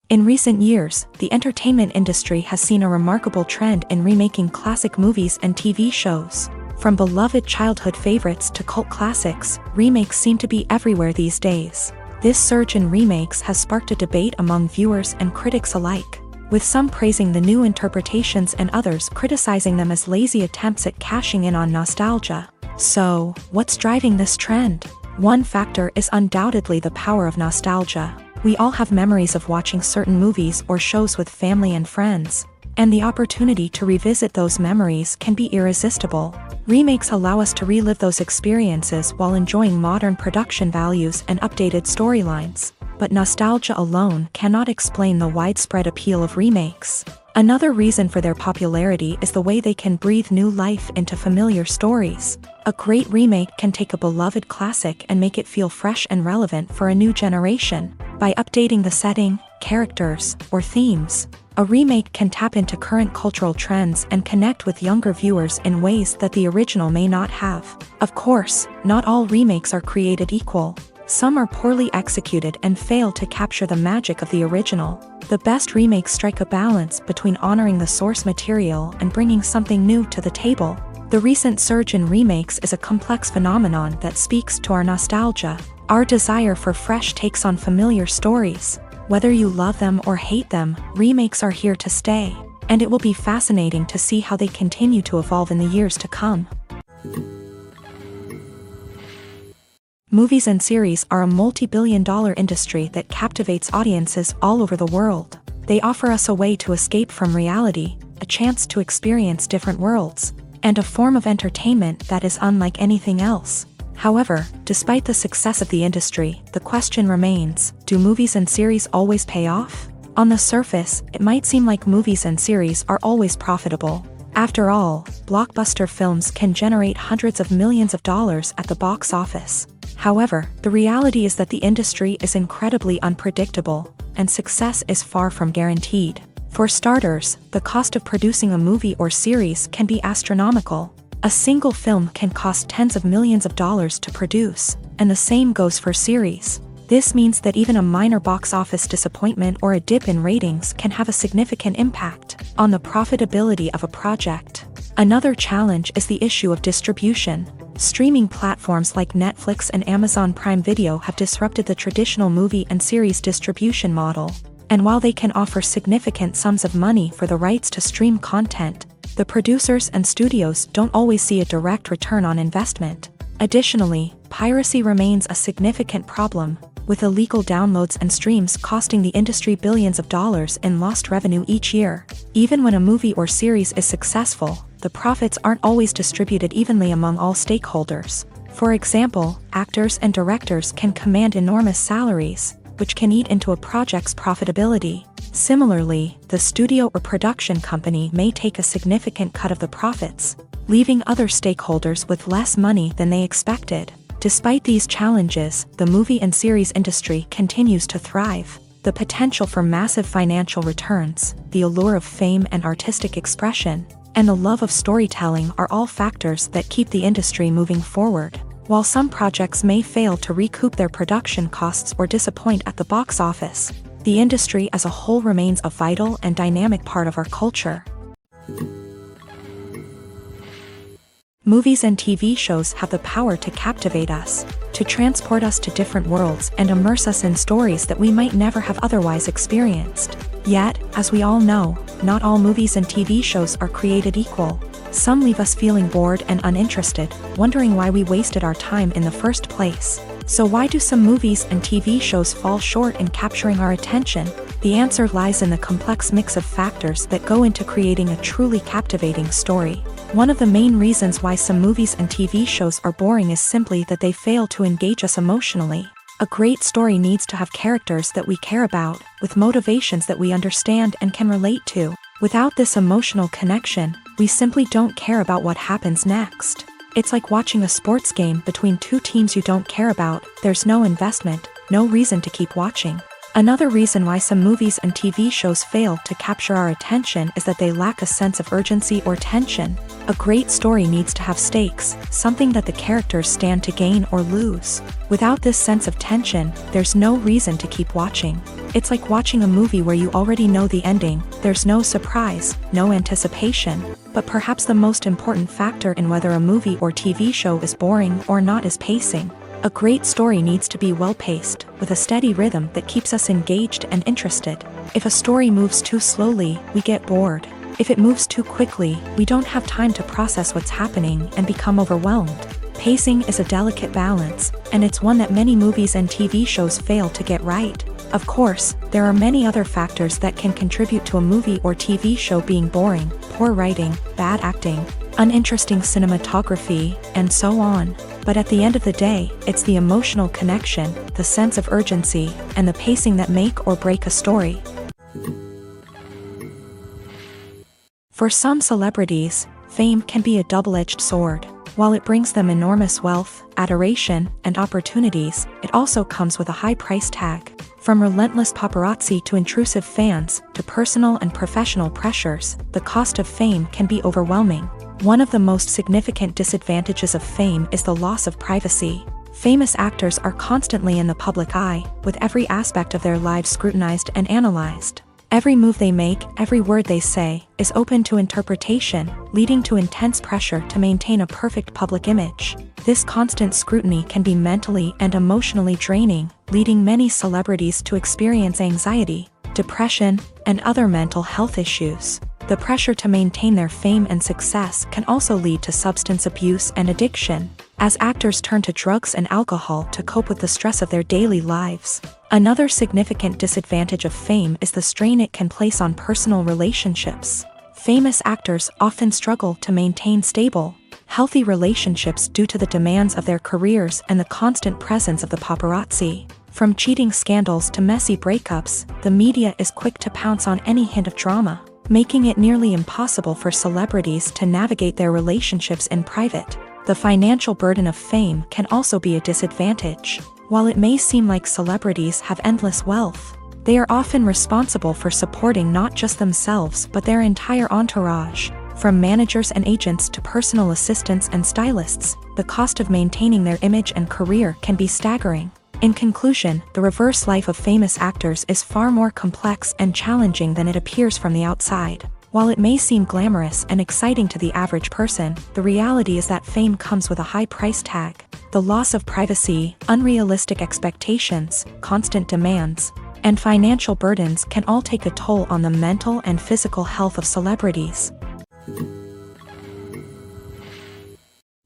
In recent years, the entertainment industry has seen a remarkable trend in remaking classic movies and TV shows. From beloved childhood favorites to cult classics, remakes seem to be everywhere these days. This surge in remakes has sparked a debate among viewers and critics alike, with some praising the new interpretations and others criticizing them as lazy attempts at cashing in on nostalgia. So, what's driving this trend? One factor is undoubtedly the power of nostalgia. We all have memories of watching certain movies or shows with family and friends, and the opportunity to revisit those memories can be irresistible. Remakes allow us to relive those experiences while enjoying modern production values and updated storylines. But nostalgia alone cannot explain the widespread appeal of remakes. Another reason for their popularity is the way they can breathe new life into familiar stories. A great remake can take a beloved classic and make it feel fresh and relevant for a new generation. By updating the setting, characters, or themes, a remake can tap into current cultural trends and connect with younger viewers in ways that the original may not have. Of course, not all remakes are created equal. Some are poorly executed and fail to capture the magic of the original. The best remakes strike a balance between honoring the source material and bringing something new to the table. The recent surge in remakes is a complex phenomenon that speaks to our nostalgia, our desire for fresh takes on familiar stories. Whether you love them or hate them, remakes are here to stay, and it will be fascinating to see how they continue to evolve in the years to come. Movies and series are a multi-billion-dollar industry that captivates audiences all over the world. They offer us a way to escape from reality, a chance to experience different worlds, and a form of entertainment that is unlike anything else. However, despite the success of the industry, the question remains, do movies and series always pay off? On the surface, it might seem like movies and series are always profitable. After all, blockbuster films can generate hundreds of millions of dollars at the box office. However, the reality is that the industry is incredibly unpredictable, and success is far from guaranteed. For starters, the cost of producing a movie or series can be astronomical. A single film can cost tens of millions of dollars to produce, and the same goes for series. This means that even a minor box office disappointment or a dip in ratings can have a significant impact on the profitability of a project. Another challenge is the issue of distribution. Streaming platforms like Netflix and Amazon Prime Video have disrupted the traditional movie and series distribution model. And while they can offer significant sums of money for the rights to stream content, the producers and studios don't always see a direct return on investment. Additionally, piracy remains a significant problem, with illegal downloads and streams costing the industry billions of dollars in lost revenue each year. Even when a movie or series is successful, the profits aren't always distributed evenly among all stakeholders. For example, actors and directors can command enormous salaries, which can eat into a project's profitability. Similarly, the studio or production company may take a significant cut of the profits, leaving other stakeholders with less money than they expected. Despite these challenges, the movie and series industry continues to thrive. The potential for massive financial returns, the allure of fame and artistic expression, and the love of storytelling are all factors that keep the industry moving forward. While some projects may fail to recoup their production costs or disappoint at the box office, the industry as a whole remains a vital and dynamic part of our culture. Movies and TV shows have the power to captivate us, to transport us to different worlds and immerse us in stories that we might never have otherwise experienced. Yet, as we all know, not all movies and TV shows are created equal. Some leave us feeling bored and uninterested, wondering why we wasted our time in the first place. So why do some movies and TV shows fall short in capturing our attention? The answer lies in the complex mix of factors that go into creating a truly captivating story. One of the main reasons why some movies and TV shows are boring is simply that they fail to engage us emotionally. A great story needs to have characters that we care about, with motivations that we understand and can relate to. Without this emotional connection, we simply don't care about what happens next. It's like watching a sports game between two teams you don't care about. There's no investment, no reason to keep watching. Another reason why some movies and TV shows fail to capture our attention is that they lack a sense of urgency or tension. A great story needs to have stakes, something that the characters stand to gain or lose. Without this sense of tension, there's no reason to keep watching. It's like watching a movie where you already know the ending. There's no surprise, no anticipation. But perhaps the most important factor in whether a movie or TV show is boring or not is pacing. A great story needs to be well-paced, with a steady rhythm that keeps us engaged and interested. If a story moves too slowly, we get bored. If it moves too quickly, we don't have time to process what's happening and become overwhelmed. Pacing is a delicate balance, and it's one that many movies and TV shows fail to get right. Of course, there are many other factors that can contribute to a movie or TV show being boring: poor writing, bad acting, uninteresting cinematography, and so on. But at the end of the day, it's the emotional connection, the sense of urgency, and the pacing that make or break a story. For some celebrities, fame can be a double-edged sword. While it brings them enormous wealth, adoration, and opportunities, it also comes with a high price tag. From relentless paparazzi to intrusive fans, to personal and professional pressures, the cost of fame can be overwhelming. One of the most significant disadvantages of fame is the loss of privacy. Famous actors are constantly in the public eye, with every aspect of their lives scrutinized and analyzed. Every move they make, every word they say, is open to interpretation, leading to intense pressure to maintain a perfect public image. This constant scrutiny can be mentally and emotionally draining, leading many celebrities to experience anxiety, depression, and other mental health issues. The pressure to maintain their fame and success can also lead to substance abuse and addiction, as actors turn to drugs and alcohol to cope with the stress of their daily lives. Another significant disadvantage of fame is the strain it can place on personal relationships. Famous actors often struggle to maintain stable, healthy relationships due to the demands of their careers and the constant presence of the paparazzi. From cheating scandals to messy breakups, the media is quick to pounce on any hint of drama, making it nearly impossible for celebrities to navigate their relationships in private. The financial burden of fame can also be a disadvantage. While it may seem like celebrities have endless wealth, they are often responsible for supporting not just themselves but their entire entourage. From managers and agents to personal assistants and stylists, the cost of maintaining their image and career can be staggering. In conclusion, the reverse life of famous actors is far more complex and challenging than it appears from the outside. While it may seem glamorous and exciting to the average person, the reality is that fame comes with a high price tag. The loss of privacy, unrealistic expectations, constant demands, and financial burdens can all take a toll on the mental and physical health of celebrities.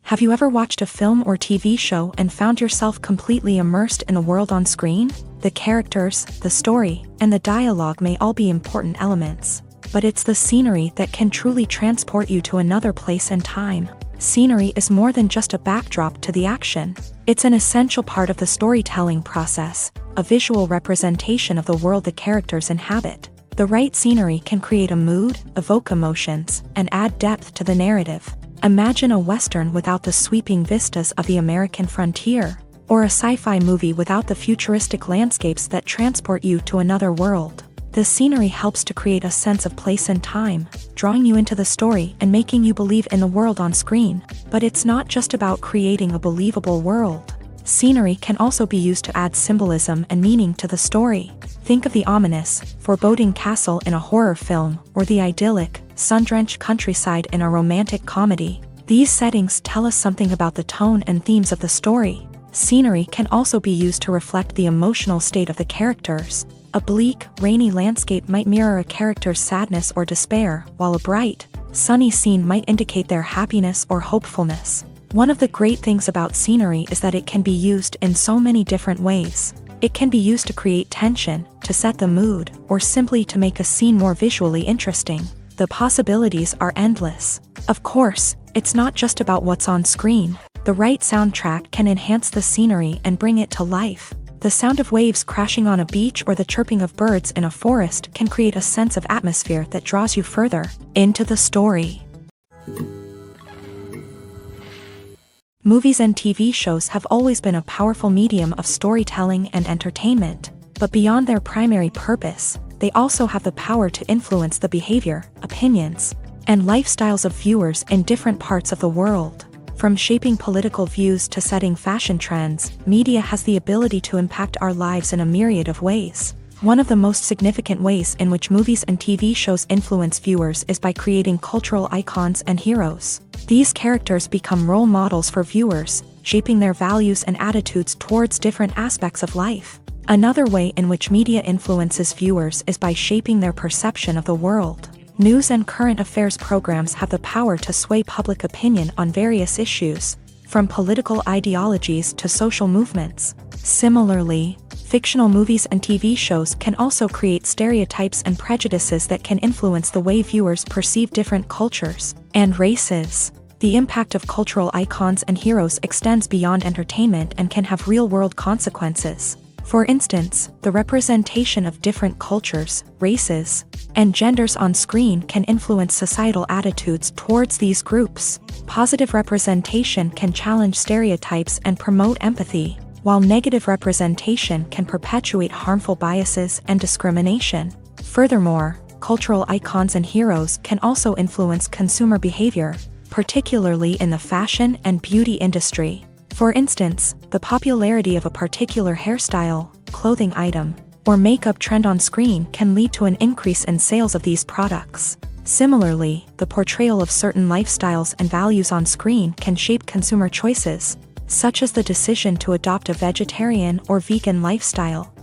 Have you ever watched a film or TV show and found yourself completely immersed in the world on screen? The characters, the story, and the dialogue may all be important elements, but it's the scenery that can truly transport you to another place and time. Scenery is more than just a backdrop to the action. It's an essential part of the storytelling process, a visual representation of the world the characters inhabit. The right scenery can create a mood, evoke emotions, and add depth to the narrative. Imagine a Western without the sweeping vistas of the American frontier, or a sci-fi movie without the futuristic landscapes that transport you to another world. The scenery helps to create a sense of place and time, drawing you into the story and making you believe in the world on screen. But it's not just about creating a believable world. Scenery can also be used to add symbolism and meaning to the story. Think of the ominous, foreboding castle in a horror film, or the idyllic, sun-drenched countryside in a romantic comedy. These settings tell us something about the tone and themes of the story. Scenery can also be used to reflect the emotional state of the characters. A bleak, rainy landscape might mirror a character's sadness or despair, while a bright, sunny scene might indicate their happiness or hopefulness. One of the great things about scenery is that it can be used in so many different ways. It can be used to create tension, to set the mood, or simply to make a scene more visually interesting. The possibilities are endless. Of course, it's not just about what's on screen. The right soundtrack can enhance the scenery and bring it to life. The sound of waves crashing on a beach or the chirping of birds in a forest can create a sense of atmosphere that draws you further into the story. Movies and TV shows have always been a powerful medium of storytelling and entertainment, but beyond their primary purpose, they also have the power to influence the behavior, opinions, and lifestyles of viewers in different parts of the world. From shaping political views to setting fashion trends, media has the ability to impact our lives in a myriad of ways. One of the most significant ways in which movies and TV shows influence viewers is by creating cultural icons and heroes. These characters become role models for viewers, shaping their values and attitudes towards different aspects of life. Another way in which media influences viewers is by shaping their perception of the world. News and current affairs programs have the power to sway public opinion on various issues, from political ideologies to social movements. Similarly, fictional movies and TV shows can also create stereotypes and prejudices that can influence the way viewers perceive different cultures and races. The impact of cultural icons and heroes extends beyond entertainment and can have real-world consequences. For instance, the representation of different cultures, races, and genders on screen can influence societal attitudes towards these groups. Positive representation can challenge stereotypes and promote empathy, while negative representation can perpetuate harmful biases and discrimination. Furthermore, cultural icons and heroes can also influence consumer behavior, particularly in the fashion and beauty industry. For instance, the popularity of a particular hairstyle, clothing item, or makeup trend on screen can lead to an increase in sales of these products. Similarly, the portrayal of certain lifestyles and values on screen can shape consumer choices, such as the decision to adopt a vegetarian or vegan lifestyle.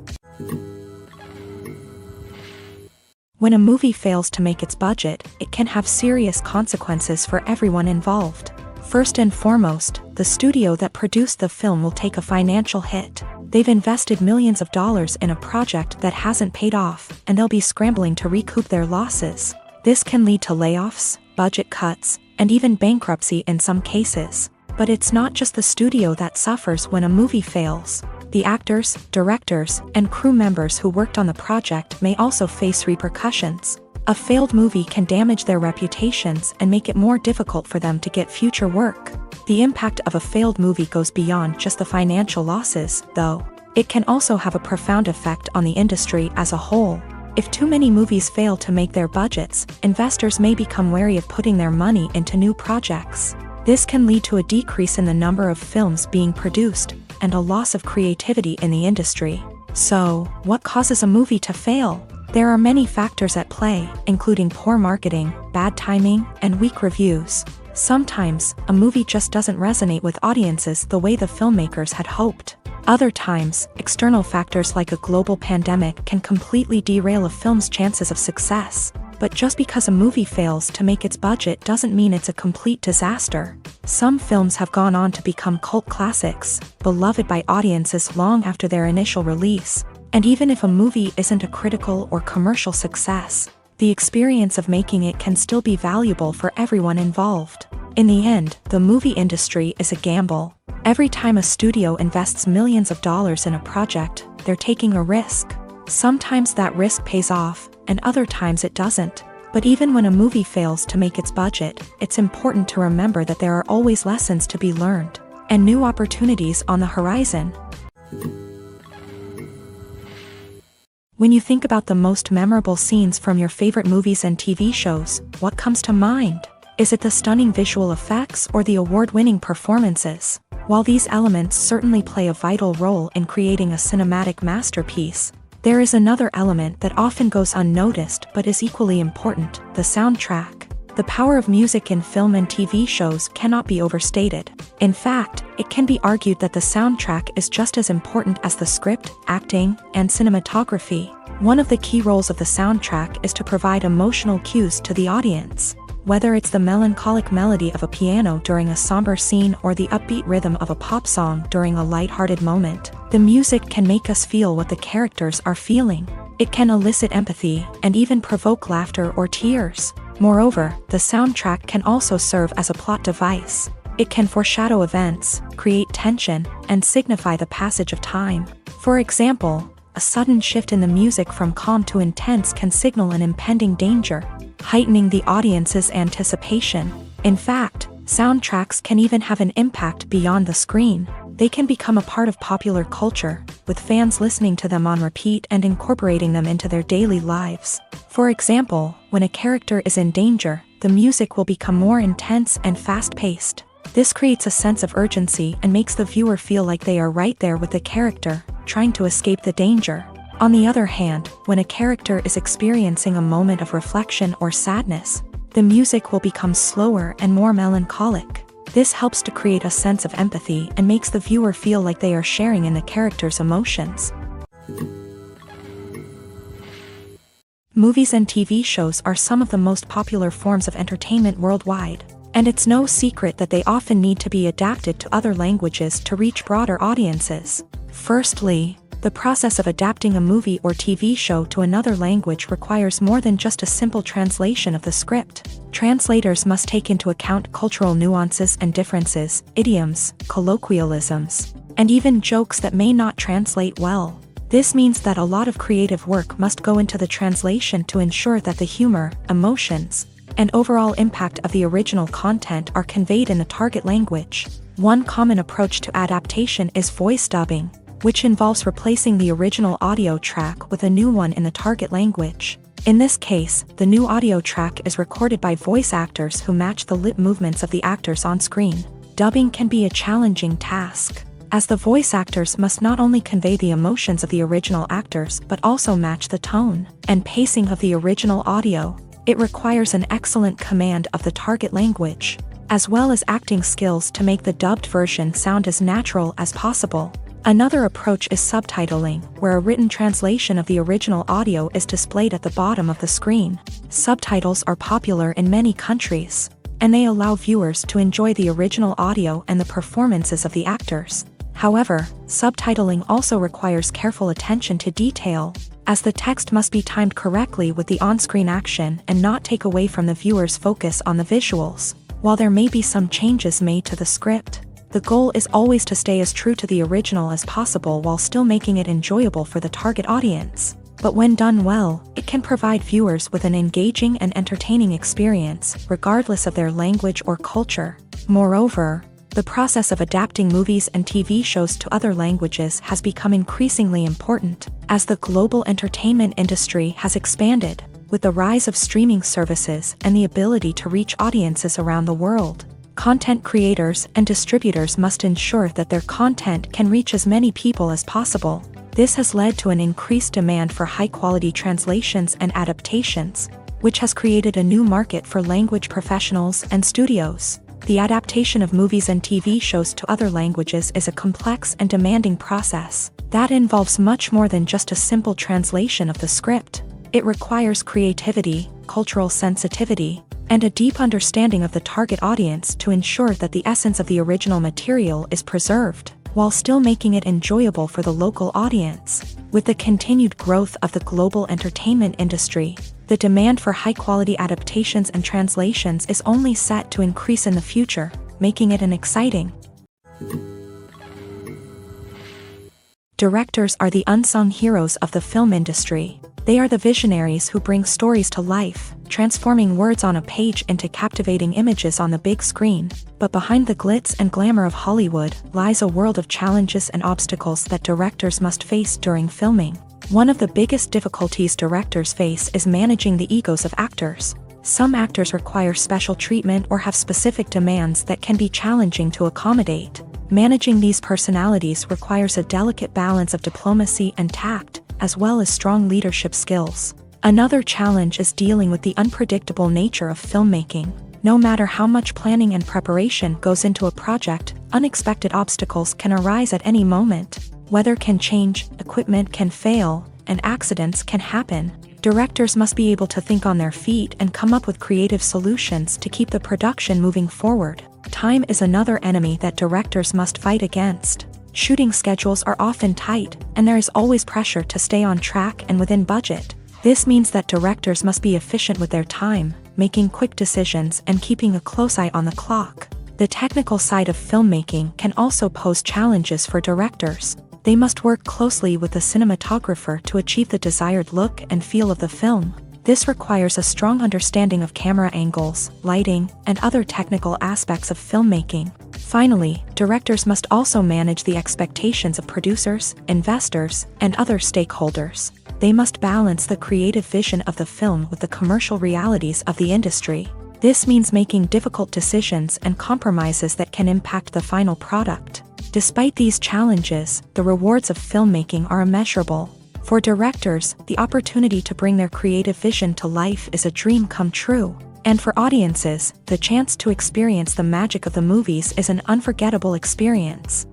When a movie fails to make its budget, it can have serious consequences for everyone involved. First and foremost, the studio that produced the film will take a financial hit. They've invested millions of dollars in a project that hasn't paid off, and they'll be scrambling to recoup their losses. This can lead to layoffs, budget cuts, and even bankruptcy in some cases. But it's not just the studio that suffers when a movie fails. The actors, directors, and crew members who worked on the project may also face repercussions. A failed movie can damage their reputations and make it more difficult for them to get future work. The impact of a failed movie goes beyond just the financial losses, though. It can also have a profound effect on the industry as a whole. If too many movies fail to make their budgets, investors may become wary of putting their money into new projects. This can lead to a decrease in the number of films being produced, and a loss of creativity in the industry. So, what causes a movie to fail? There are many factors at play, including poor marketing, bad timing, and weak reviews. Sometimes, a movie just doesn't resonate with audiences the way the filmmakers had hoped. Other times, external factors like a global pandemic can completely derail a film's chances of success. But just because a movie fails to make its budget doesn't mean it's a complete disaster. Some films have gone on to become cult classics, beloved by audiences long after their initial release. And even if a movie isn't a critical or commercial success, the experience of making it can still be valuable for everyone involved. In the end, the movie industry is a gamble. Every time a studio invests millions of dollars in a project, they're taking a risk. Sometimes that risk pays off, and other times it doesn't. But even when a movie fails to make its budget, it's important to remember that there are always lessons to be learned, and new opportunities on the horizon. When you think about the most memorable scenes from your favorite movies and TV shows, what comes to mind? Is it the stunning visual effects or the award-winning performances? While these elements certainly play a vital role in creating a cinematic masterpiece, there is another element that often goes unnoticed but is equally important: the soundtrack. The power of music in film and TV shows cannot be overstated. In fact, it can be argued that the soundtrack is just as important as the script, acting, and cinematography. One of the key roles of the soundtrack is to provide emotional cues to the audience. Whether it's the melancholic melody of a piano during a somber scene or the upbeat rhythm of a pop song during a lighthearted moment, the music can make us feel what the characters are feeling. It can elicit empathy and even provoke laughter or tears. Moreover, the soundtrack can also serve as a plot device. It can foreshadow events, create tension, and signify the passage of time. For example, a sudden shift in the music from calm to intense can signal an impending danger, heightening the audience's anticipation. In fact, soundtracks can even have an impact beyond the screen. They can become a part of popular culture, with fans listening to them on repeat and incorporating them into their daily lives. For example, when a character is in danger, the music will become more intense and fast-paced. This creates a sense of urgency and makes the viewer feel like they are right there with the character, trying to escape the danger. On the other hand, when a character is experiencing a moment of reflection or sadness, the music will become slower and more melancholic. This helps to create a sense of empathy and makes the viewer feel like they are sharing in the character's emotions. Movies and TV shows are some of the most popular forms of entertainment worldwide, and it's no secret that they often need to be adapted to other languages to reach broader audiences. Firstly, the process of adapting a movie or TV show to another language requires more than just a simple translation of the script. Translators must take into account cultural nuances and differences, idioms, colloquialisms, and even jokes that may not translate well. This means that a lot of creative work must go into the translation to ensure that the humor, emotions, and overall impact of the original content are conveyed in the target language. One common approach to adaptation is voice dubbing, which involves replacing the original audio track with a new one in the target language. In this case, the new audio track is recorded by voice actors who match the lip movements of the actors on screen. Dubbing can be a challenging task, as the voice actors must not only convey the emotions of the original actors but also match the tone and pacing of the original audio. It requires an excellent command of the target language, as well as acting skills to make the dubbed version sound as natural as possible. Another approach is subtitling, where a written translation of the original audio is displayed at the bottom of the screen. Subtitles are popular in many countries, and they allow viewers to enjoy the original audio and the performances of the actors. However, subtitling also requires careful attention to detail, as the text must be timed correctly with the on-screen action and not take away from the viewer's focus on the visuals. While there may be some changes made to the script, the goal is always to stay as true to the original as possible while still making it enjoyable for the target audience. But when done well, it can provide viewers with an engaging and entertaining experience, regardless of their language or culture. Moreover, the process of adapting movies and TV shows to other languages has become increasingly important, as the global entertainment industry has expanded, with the rise of streaming services and the ability to reach audiences around the world. Content creators and distributors must ensure that their content can reach as many people as possible. This has led to an increased demand for high-quality translations and adaptations, which has created a new market for language professionals and studios. The adaptation of movies and TV shows to other languages is a complex and demanding process that involves much more than just a simple translation of the script. It requires creativity, cultural sensitivity, and a deep understanding of the target audience to ensure that the essence of the original material is preserved, while still making it enjoyable for the local audience. With the continued growth of the global entertainment industry, the demand for high-quality adaptations and translations is only set to increase in the future, making it an exciting. Directors are the unsung heroes of the film industry. They are the visionaries who bring stories to life, transforming words on a page into captivating images on the big screen. But behind the glitz and glamour of Hollywood lies a world of challenges and obstacles that directors must face during filming. One of the biggest difficulties directors face is managing the egos of actors. Some actors require special treatment or have specific demands that can be challenging to accommodate. Managing these personalities requires a delicate balance of diplomacy and tact, as well as strong leadership skills. Another challenge is dealing with the unpredictable nature of filmmaking. No matter how much planning and preparation goes into a project, unexpected obstacles can arise at any moment. Weather can change, equipment can fail, and accidents can happen. Directors must be able to think on their feet and come up with creative solutions to keep the production moving forward. Time is another enemy that directors must fight against. Shooting schedules are often tight, and there is always pressure to stay on track and within budget. This means that directors must be efficient with their time, making quick decisions and keeping a close eye on the clock. The technical side of filmmaking can also pose challenges for directors. They must work closely with the cinematographer to achieve the desired look and feel of the film. This requires a strong understanding of camera angles, lighting, and other technical aspects of filmmaking. Finally, directors must also manage the expectations of producers, investors, and other stakeholders. They must balance the creative vision of the film with the commercial realities of the industry. This means making difficult decisions and compromises that can impact the final product. Despite these challenges, the rewards of filmmaking are immeasurable. For directors, the opportunity to bring their creative vision to life is a dream come true. And for audiences, the chance to experience the magic of the movies is an unforgettable experience.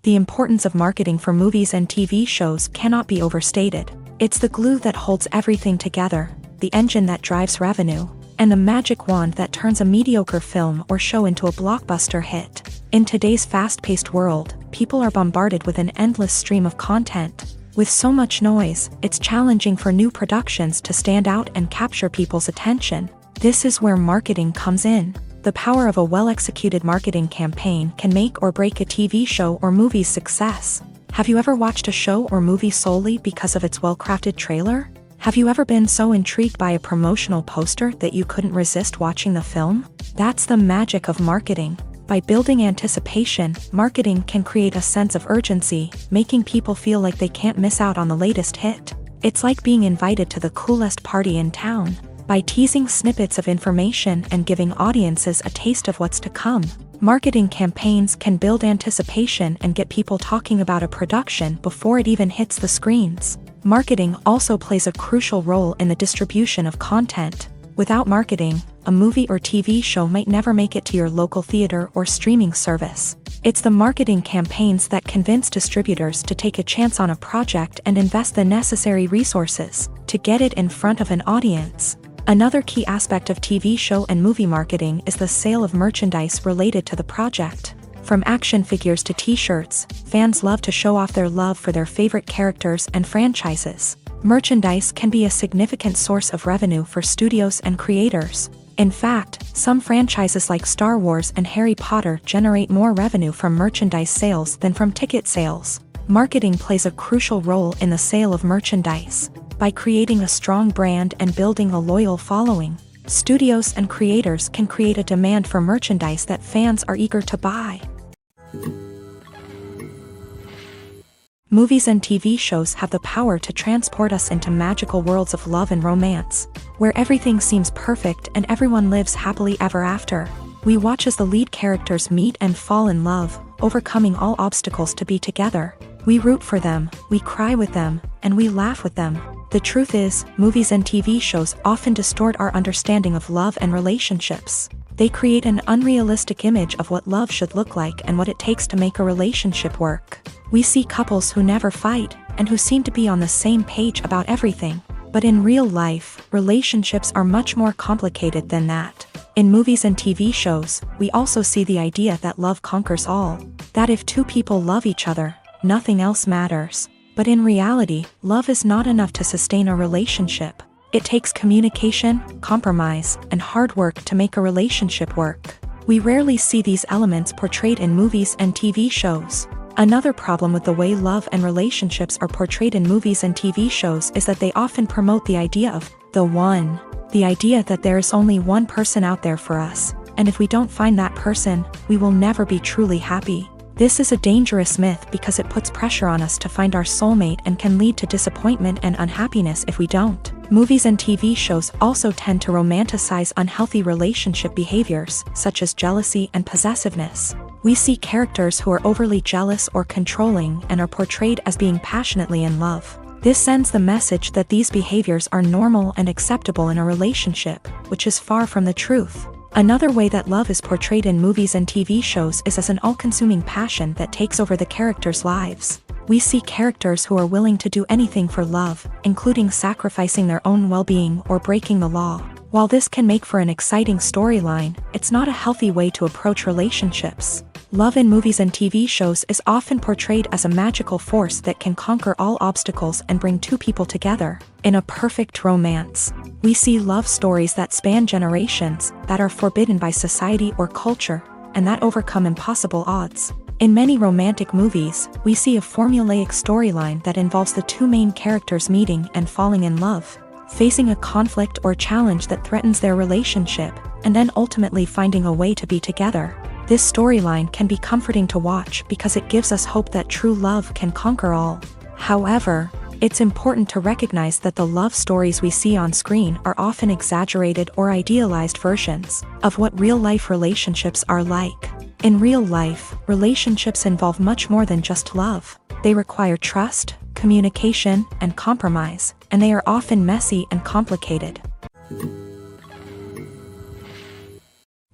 The importance of marketing for movies and TV shows cannot be overstated. It's the glue that holds everything together, the engine that drives revenue, and the magic wand that turns a mediocre film or show into a blockbuster hit. In today's fast-paced world, people are bombarded with an endless stream of content. With so much noise, it's challenging for new productions to stand out and capture people's attention. This is where marketing comes in. The power of a well-executed marketing campaign can make or break a TV show or movie's success. Have you ever watched a show or movie solely because of its well-crafted trailer? Have you ever been so intrigued by a promotional poster that you couldn't resist watching the film? That's the magic of marketing. By building anticipation, marketing can create a sense of urgency, making people feel like they can't miss out on the latest hit. It's like being invited to the coolest party in town. By teasing snippets of information and giving audiences a taste of what's to come, marketing campaigns can build anticipation and get people talking about a production before it even hits the screens. Marketing also plays a crucial role in the distribution of content. Without marketing, a movie or TV show might never make it to your local theater or streaming service. It's the marketing campaigns that convince distributors to take a chance on a project and invest the necessary resources to get it in front of an audience. Another key aspect of TV show and movie marketing is the sale of merchandise related to the project. From action figures to t-shirts, fans love to show off their love for their favorite characters and franchises. Merchandise can be a significant source of revenue for studios and creators. In fact, some franchises like Star Wars and Harry Potter generate more revenue from merchandise sales than from ticket sales. Marketing plays a crucial role in the sale of merchandise. By creating a strong brand and building a loyal following, studios and creators can create a demand for merchandise that fans are eager to buy. Movies and TV shows have the power to transport us into magical worlds of love and romance, where everything seems perfect and everyone lives happily ever after. We watch as the lead characters meet and fall in love, overcoming all obstacles to be together. We root for them, we cry with them, and we laugh with them. The truth is, movies and TV shows often distort our understanding of love and relationships. They create an unrealistic image of what love should look like and what it takes to make a relationship work. We see couples who never fight, and who seem to be on the same page about everything. But in real life, relationships are much more complicated than that. In movies and TV shows, we also see the idea that love conquers all. That if two people love each other, nothing else matters. But in reality, love is not enough to sustain a relationship. It takes communication, compromise, and hard work to make a relationship work. We rarely see these elements portrayed in movies and TV shows. Another problem with the way love and relationships are portrayed in movies and TV shows is that they often promote the idea of the one. The idea that there is only one person out there for us, and if we don't find that person, we will never be truly happy. This is a dangerous myth because it puts pressure on us to find our soulmate and can lead to disappointment and unhappiness if we don't. Movies and TV shows also tend to romanticize unhealthy relationship behaviors, such as jealousy and possessiveness. We see characters who are overly jealous or controlling and are portrayed as being passionately in love. This sends the message that these behaviors are normal and acceptable in a relationship, which is far from the truth. Another way that love is portrayed in movies and TV shows is as an all-consuming passion that takes over the characters' lives. We see characters who are willing to do anything for love, including sacrificing their own well-being or breaking the law. While this can make for an exciting storyline, it's not a healthy way to approach relationships. Love in movies and TV shows is often portrayed as a magical force that can conquer all obstacles and bring two people together. In a perfect romance, we see love stories that span generations, that are forbidden by society or culture, and that overcome impossible odds. In many romantic movies, we see a formulaic storyline that involves the two main characters meeting and falling in love, facing a conflict or challenge that threatens their relationship, and then ultimately finding a way to be together. This storyline can be comforting to watch because it gives us hope that true love can conquer all. However, it's important to recognize that the love stories we see on screen are often exaggerated or idealized versions of what real-life relationships are like. In real life, relationships involve much more than just love. They require trust, communication, and compromise, and they are often messy and complicated.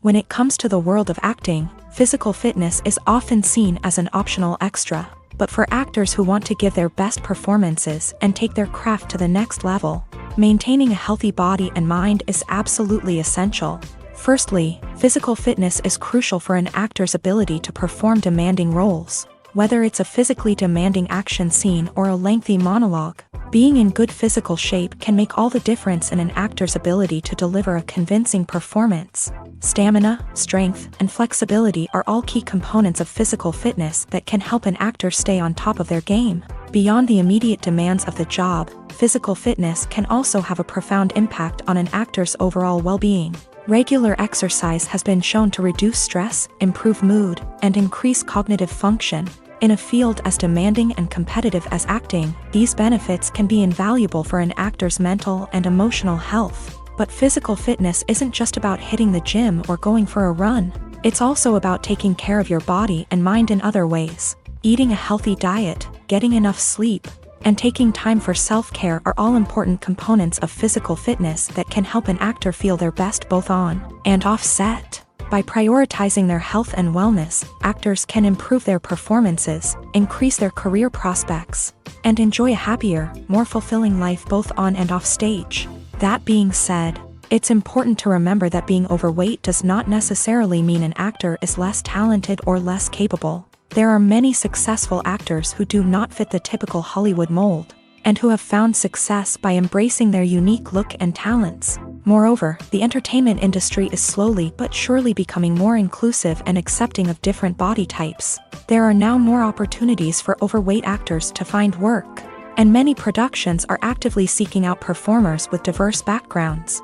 When it comes to the world of acting, physical fitness is often seen as an optional extra. But for actors who want to give their best performances and take their craft to the next level, maintaining a healthy body and mind is absolutely essential. Firstly, physical fitness is crucial for an actor's ability to perform demanding roles. Whether it's a physically demanding action scene or a lengthy monologue, being in good physical shape can make all the difference in an actor's ability to deliver a convincing performance. Stamina, strength, and flexibility are all key components of physical fitness that can help an actor stay on top of their game. Beyond the immediate demands of the job, physical fitness can also have a profound impact on an actor's overall well-being. Regular exercise has been shown to reduce stress, improve mood, and increase cognitive function. In a field as demanding and competitive as acting, these benefits can be invaluable for an actor's mental and emotional health. But physical fitness isn't just about hitting the gym or going for a run. It's also about taking care of your body and mind in other ways. Eating a healthy diet, getting enough sleep, and taking time for self-care are all important components of physical fitness that can help an actor feel their best both on and off set. By prioritizing their health and wellness, actors can improve their performances, increase their career prospects, and enjoy a happier, more fulfilling life both on and off stage. That being said, it's important to remember that being overweight does not necessarily mean an actor is less talented or less capable. There are many successful actors who do not fit the typical Hollywood mold, and who have found success by embracing their unique look and talents. Moreover, the entertainment industry is slowly but surely becoming more inclusive and accepting of different body types. There are now more opportunities for overweight actors to find work, and many productions are actively seeking out performers with diverse backgrounds.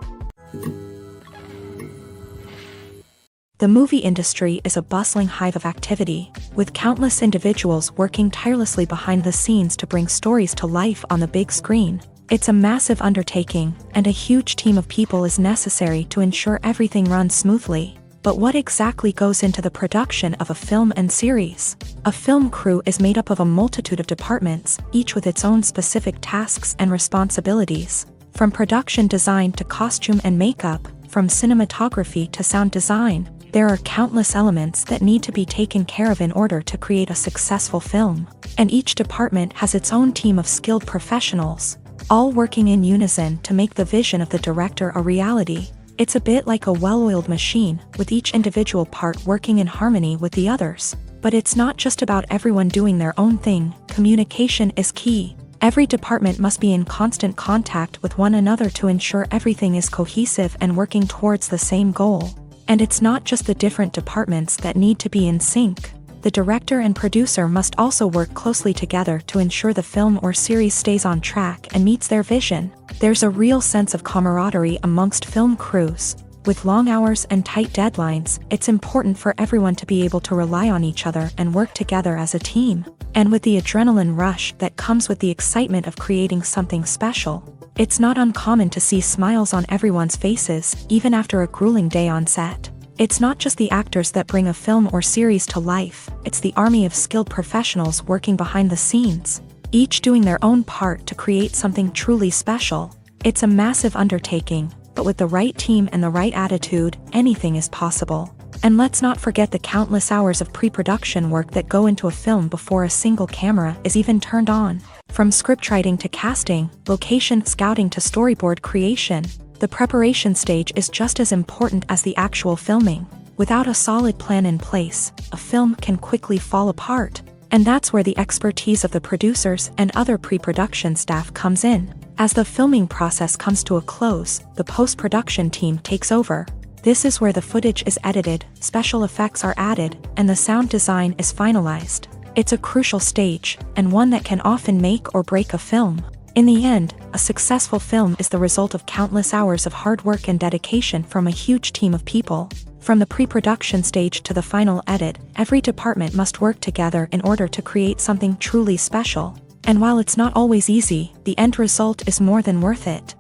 The movie industry is a bustling hive of activity, with countless individuals working tirelessly behind the scenes to bring stories to life on the big screen. It's a massive undertaking, and a huge team of people is necessary to ensure everything runs smoothly. But what exactly goes into the production of a film and series? A film crew is made up of a multitude of departments, each with its own specific tasks and responsibilities. From production design to costume and makeup, from cinematography to sound design, there are countless elements that need to be taken care of in order to create a successful film. And each department has its own team of skilled professionals, all working in unison to make the vision of the director a reality. It's a bit like a well-oiled machine, with each individual part working in harmony with the others. But it's not just about everyone doing their own thing. Communication is key. Every department must be in constant contact with one another to ensure everything is cohesive and working towards the same goal. And it's not just the different departments that need to be in sync. The director and producer must also work closely together to ensure the film or series stays on track and meets their vision. There's a real sense of camaraderie amongst film crews. With long hours and tight deadlines, it's important for everyone to be able to rely on each other and work together as a team. And with the adrenaline rush that comes with the excitement of creating something special, it's not uncommon to see smiles on everyone's faces, even after a grueling day on set. It's not just the actors that bring a film or series to life, it's the army of skilled professionals working behind the scenes, each doing their own part to create something truly special. It's a massive undertaking, but with the right team and the right attitude, anything is possible. And let's not forget the countless hours of pre-production work that go into a film before a single camera is even turned on. From scriptwriting to casting, location scouting to storyboard creation, the preparation stage is just as important as the actual filming. Without a solid plan in place, a film can quickly fall apart. And that's where the expertise of the producers and other pre-production staff comes in. As the filming process comes to a close, the post-production team takes over. This is where the footage is edited, special effects are added, and the sound design is finalized. It's a crucial stage, and one that can often make or break a film. In the end, a successful film is the result of countless hours of hard work and dedication from a huge team of people. From the pre-production stage to the final edit, every department must work together in order to create something truly special. And while it's not always easy, the end result is more than worth it.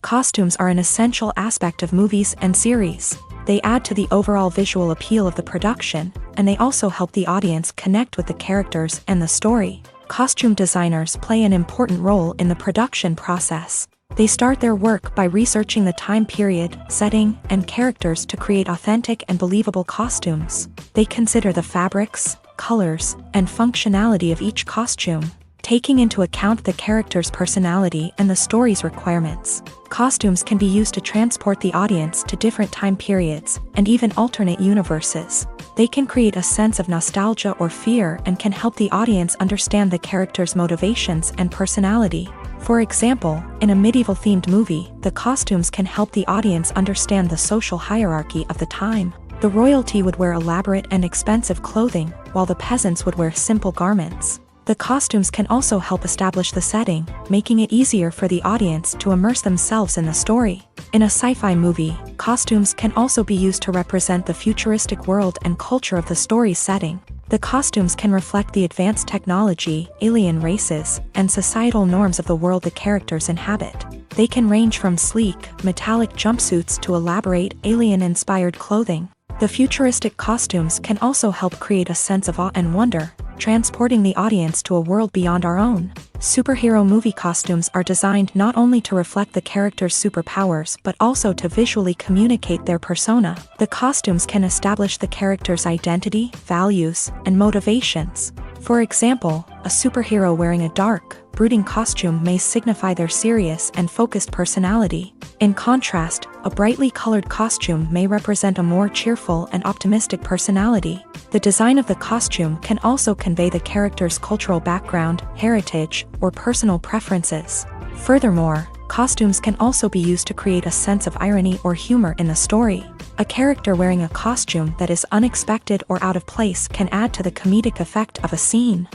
Costumes are an essential aspect of movies and series. They add to the overall visual appeal of the production, and they also help the audience connect with the characters and the story. Costume designers play an important role in the production process. They start their work by researching the time period, setting, and characters to create authentic and believable costumes. They consider the fabrics, colors, and functionality of each costume, taking into account the character's personality and the story's requirements. Costumes can be used to transport the audience to different time periods and even alternate universes. They can create a sense of nostalgia or fear and can help the audience understand the character's motivations and personality. For example, in a medieval-themed movie, the costumes can help the audience understand the social hierarchy of the time. The royalty would wear elaborate and expensive clothing, while the peasants would wear simple garments. The costumes can also help establish the setting, making it easier for the audience to immerse themselves in the story. In a sci-fi movie, costumes can also be used to represent the futuristic world and culture of the story's setting. The costumes can reflect the advanced technology, alien races, and societal norms of the world the characters inhabit. They can range from sleek, metallic jumpsuits to elaborate, alien-inspired clothing. The futuristic costumes can also help create a sense of awe and wonder, transporting the audience to a world beyond our own. Superhero movie costumes are designed not only to reflect the character's superpowers but also to visually communicate their persona. The costumes can establish the character's identity, values, and motivations. For example, a superhero wearing a dark, brooding costume may signify their serious and focused personality. In contrast, a brightly colored costume may represent a more cheerful and optimistic personality. The design of the costume can also convey the character's cultural background, heritage, or personal preferences. Furthermore, costumes can also be used to create a sense of irony or humor in the story. A character wearing a costume that is unexpected or out of place can add to the comedic effect of a scene.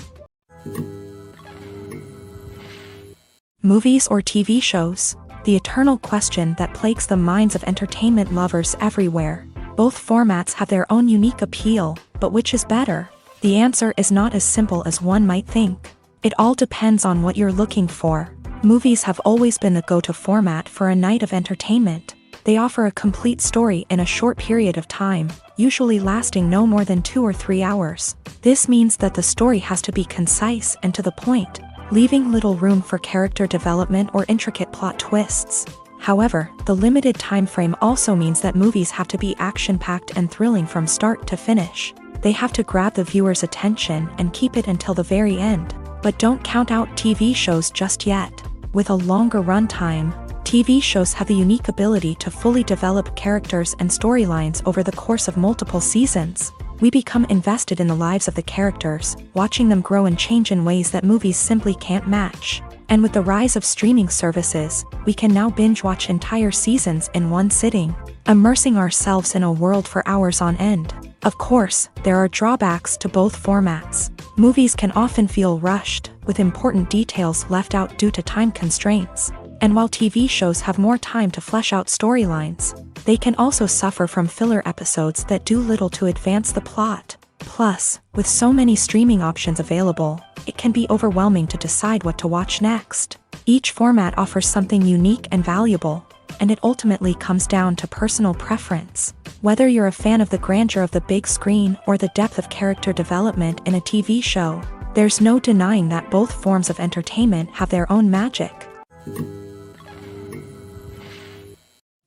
Movies or TV shows? The eternal question that plagues the minds of entertainment lovers everywhere. Both formats have their own unique appeal, but which is better? The answer is not as simple as one might think. It all depends on what you're looking for. Movies have always been the go-to format for a night of entertainment. They offer a complete story in a short period of time, usually lasting no more than 2 or 3 hours. This means that the story has to be concise and to the point, leaving little room for character development or intricate plot twists. However, the limited time frame also means that movies have to be action-packed and thrilling from start to finish. They have to grab the viewer's attention and keep it until the very end. But don't count out TV shows just yet. With a longer runtime, TV shows have the unique ability to fully develop characters and storylines over the course of multiple seasons. We become invested in the lives of the characters, watching them grow and change in ways that movies simply can't match. And with the rise of streaming services, we can now binge-watch entire seasons in one sitting, immersing ourselves in a world for hours on end. Of course, there are drawbacks to both formats. Movies can often feel rushed, with important details left out due to time constraints. And while TV shows have more time to flesh out storylines, they can also suffer from filler episodes that do little to advance the plot. Plus, with so many streaming options available, it can be overwhelming to decide what to watch next. Each format offers something unique and valuable, and it ultimately comes down to personal preference. Whether you're a fan of the grandeur of the big screen or the depth of character development in a TV show, there's no denying that both forms of entertainment have their own magic.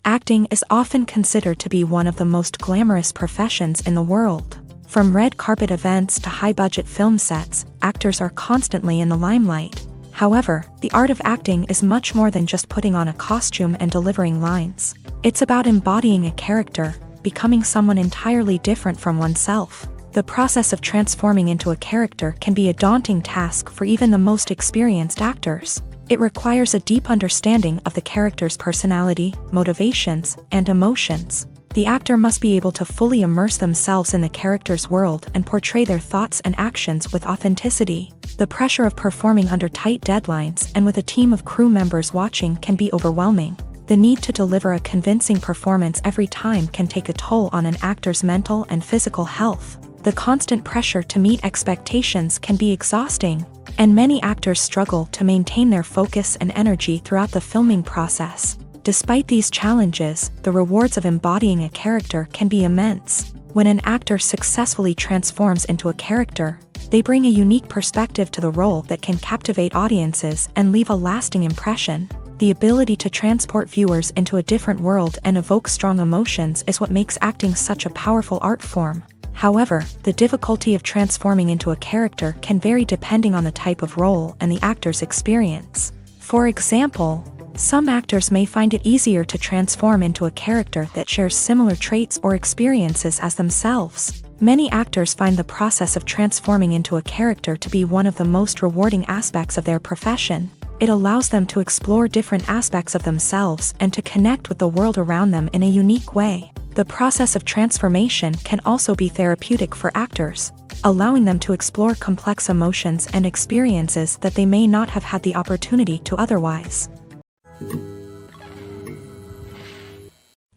Acting is often considered to be one of the most glamorous professions in the world. From red carpet events to high-budget film sets, actors are constantly in the limelight. However, the art of acting is much more than just putting on a costume and delivering lines. It's about embodying a character, becoming someone entirely different from oneself. The process of transforming into a character can be a daunting task for even the most experienced actors. It requires a deep understanding of the character's personality, motivations, and emotions. The actor must be able to fully immerse themselves in the character's world and portray their thoughts and actions with authenticity. The pressure of performing under tight deadlines and with a team of crew members watching can be overwhelming. The need to deliver a convincing performance every time can take a toll on an actor's mental and physical health. The constant pressure to meet expectations can be exhausting, and many actors struggle to maintain their focus and energy throughout the filming process. Despite these challenges, the rewards of embodying a character can be immense. When an actor successfully transforms into a character, they bring a unique perspective to the role that can captivate audiences and leave a lasting impression. The ability to transport viewers into a different world and evoke strong emotions is what makes acting such a powerful art form. However, the difficulty of transforming into a character can vary depending on the type of role and the actor's experience. For example, some actors may find it easier to transform into a character that shares similar traits or experiences as themselves. Many actors find the process of transforming into a character to be one of the most rewarding aspects of their profession. It allows them to explore different aspects of themselves and to connect with the world around them in a unique way. The process of transformation can also be therapeutic for actors, allowing them to explore complex emotions and experiences that they may not have had the opportunity to otherwise.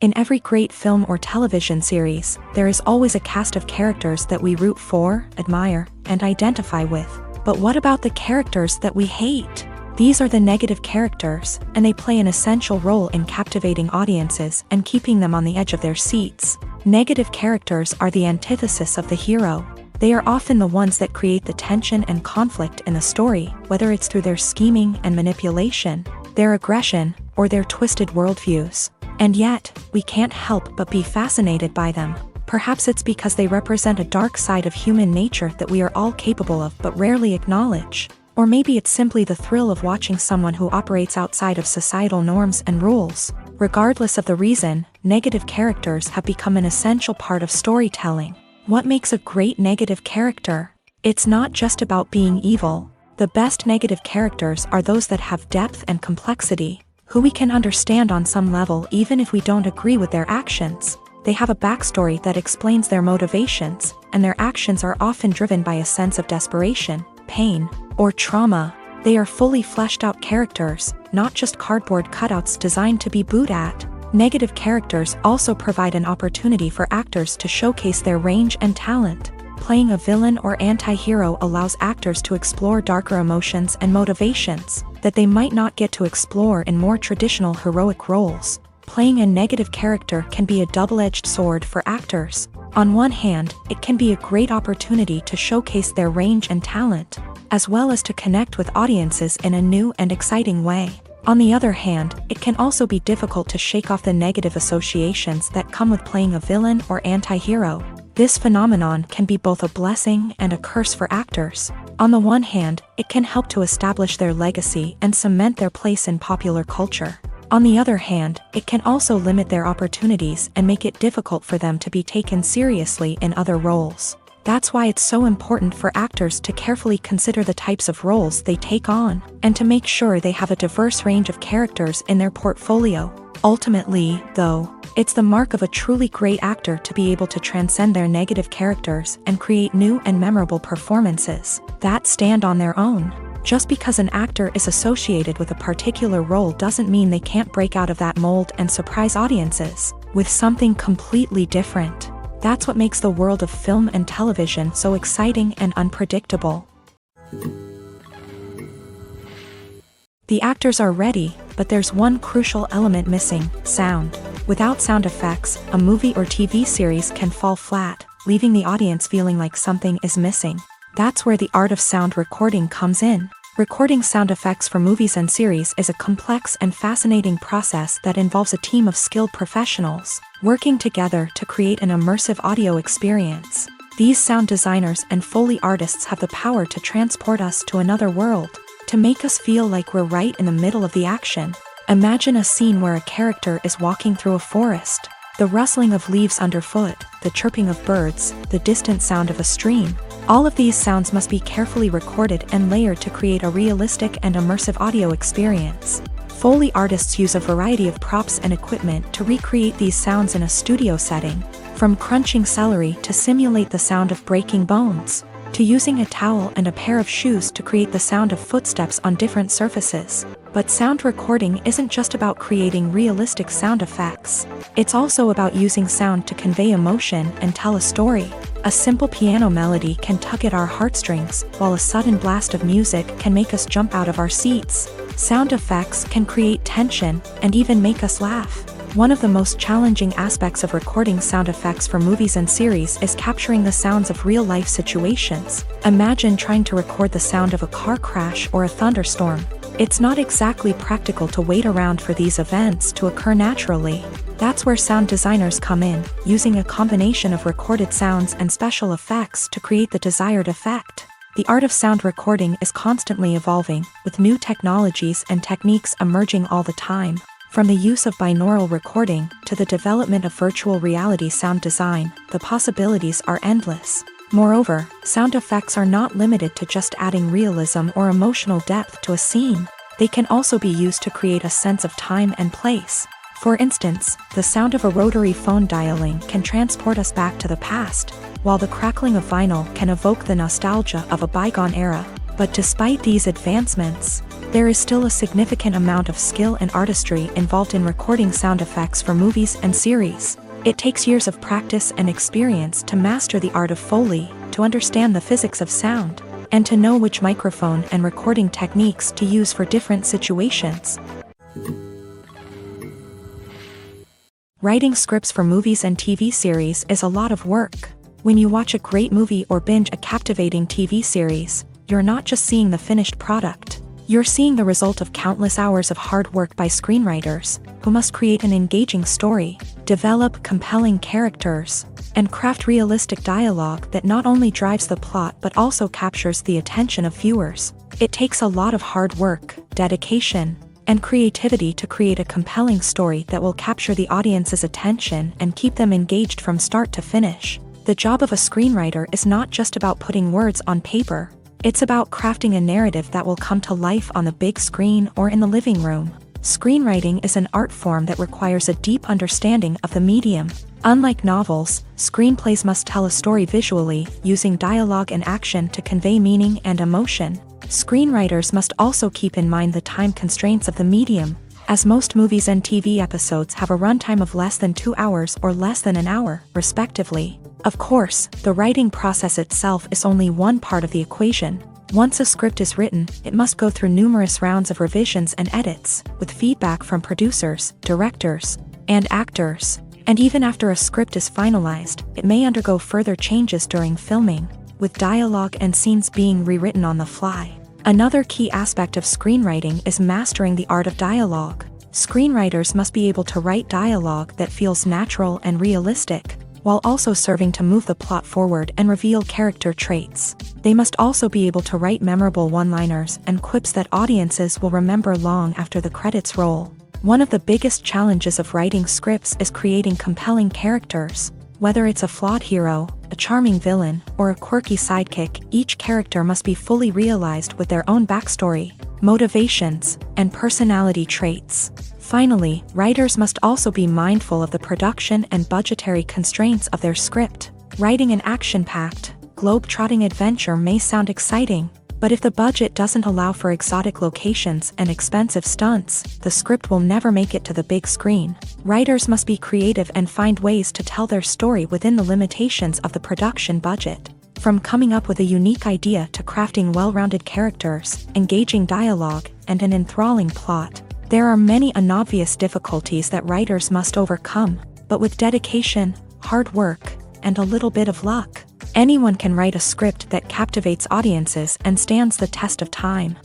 In every great film or television series, there is always a cast of characters that we root for, admire, and identify with. But what about the characters that we hate? These are the negative characters, and they play an essential role in captivating audiences and keeping them on the edge of their seats. Negative characters are the antithesis of the hero. They are often the ones that create the tension and conflict in the story, whether it's through their scheming and manipulation, their aggression, or their twisted worldviews. And yet, we can't help but be fascinated by them. Perhaps it's because they represent a dark side of human nature that we are all capable of but rarely acknowledge. Or maybe it's simply the thrill of watching someone who operates outside of societal norms and rules. Regardless of the reason, negative characters have become an essential part of storytelling. What makes a great negative character? It's not just about being evil. The best negative characters are those that have depth and complexity, who we can understand on some level even if we don't agree with their actions. They have a backstory that explains their motivations, and their actions are often driven by a sense of desperation, pain, or trauma. They are fully fleshed out characters, not just cardboard cutouts designed to be booed at. Negative characters also provide an opportunity for actors to showcase their range and talent. Playing a villain or anti-hero allows actors to explore darker emotions and motivations that they might not get to explore in more traditional heroic roles. Playing a negative character can be a double-edged sword for actors. On one hand, it can be a great opportunity to showcase their range and talent, as well as to connect with audiences in a new and exciting way. On the other hand, it can also be difficult to shake off the negative associations that come with playing a villain or anti-hero. This phenomenon can be both a blessing and a curse for actors. On the one hand, it can help to establish their legacy and cement their place in popular culture. On the other hand, it can also limit their opportunities and make it difficult for them to be taken seriously in other roles. That's why it's so important for actors to carefully consider the types of roles they take on, and to make sure they have a diverse range of characters in their portfolio. Ultimately, though, it's the mark of a truly great actor to be able to transcend their negative characters and create new and memorable performances that stand on their own. Just because an actor is associated with a particular role doesn't mean they can't break out of that mold and surprise audiences with something completely different. That's what makes the world of film and television so exciting and unpredictable. The actors are ready, but there's one crucial element missing: sound. Without sound effects, a movie or TV series can fall flat, leaving the audience feeling like something is missing. That's where the art of sound recording comes in. Recording sound effects for movies and series is a complex and fascinating process that involves a team of skilled professionals working together to create an immersive audio experience. These sound designers and Foley artists have the power to transport us to another world, to make us feel like we're right in the middle of the action. Imagine a scene where a character is walking through a forest. The rustling of leaves underfoot, the chirping of birds, the distant sound of a stream. All of these sounds must be carefully recorded and layered to create a realistic and immersive audio experience. Foley artists use a variety of props and equipment to recreate these sounds in a studio setting, from crunching celery to simulate the sound of breaking bones, to using a towel and a pair of shoes to create the sound of footsteps on different surfaces. But sound recording isn't just about creating realistic sound effects. It's also about using sound to convey emotion and tell a story. A simple piano melody can tug at our heartstrings, while a sudden blast of music can make us jump out of our seats. Sound effects can create tension and even make us laugh. One of the most challenging aspects of recording sound effects for movies and series is capturing the sounds of real-life situations. Imagine trying to record the sound of a car crash or a thunderstorm. It's not exactly practical to wait around for these events to occur naturally. That's where sound designers come in, using a combination of recorded sounds and special effects to create the desired effect. The art of sound recording is constantly evolving, with new technologies and techniques emerging all the time. From the use of binaural recording to the development of virtual reality sound design, the possibilities are endless. Moreover, sound effects are not limited to just adding realism or emotional depth to a scene. They can also be used to create a sense of time and place. For instance, the sound of a rotary phone dialing can transport us back to the past, while the crackling of vinyl can evoke the nostalgia of a bygone era. But despite these advancements, there is still a significant amount of skill and artistry involved in recording sound effects for movies and series. It takes years of practice and experience to master the art of Foley, to understand the physics of sound, and to know which microphone and recording techniques to use for different situations. Writing scripts for movies and TV series is a lot of work. When you watch a great movie or binge a captivating TV series, you're not just seeing the finished product. You're seeing the result of countless hours of hard work by screenwriters, who must create an engaging story, develop compelling characters, and craft realistic dialogue that not only drives the plot but also captures the attention of viewers. It takes a lot of hard work, dedication, and creativity to create a compelling story that will capture the audience's attention and keep them engaged from start to finish. The job of a screenwriter is not just about putting words on paper. It's about crafting a narrative that will come to life on the big screen or in the living room. Screenwriting is an art form that requires a deep understanding of the medium. Unlike novels, screenplays must tell a story visually, using dialogue and action to convey meaning and emotion. Screenwriters must also keep in mind the time constraints of the medium, as most movies and TV episodes have a runtime of less than 2 hours or less than an hour, respectively. Of course, the writing process itself is only one part of the equation. Once a script is written, it must go through numerous rounds of revisions and edits, with feedback from producers, directors, and actors. And even after a script is finalized, it may undergo further changes during filming, with dialogue and scenes being rewritten on the fly. Another key aspect of screenwriting is mastering the art of dialogue. Screenwriters must be able to write dialogue that feels natural and realistic, while also serving to move the plot forward and reveal character traits. They must also be able to write memorable one-liners and quips that audiences will remember long after the credits roll. One of the biggest challenges of writing scripts is creating compelling characters. Whether it's a flawed hero, a charming villain, or a quirky sidekick, each character must be fully realized with their own backstory, motivations, and personality traits. Finally, writers must also be mindful of the production and budgetary constraints of their script. Writing an action-packed, globe-trotting adventure may sound exciting, but if the budget doesn't allow for exotic locations and expensive stunts, the script will never make it to the big screen. Writers must be creative and find ways to tell their story within the limitations of the production budget. From coming up with a unique idea to crafting well-rounded characters, engaging dialogue, and an enthralling plot, there are many unobvious difficulties that writers must overcome, but with dedication, hard work, and a little bit of luck, anyone can write a script that captivates audiences and stands the test of time.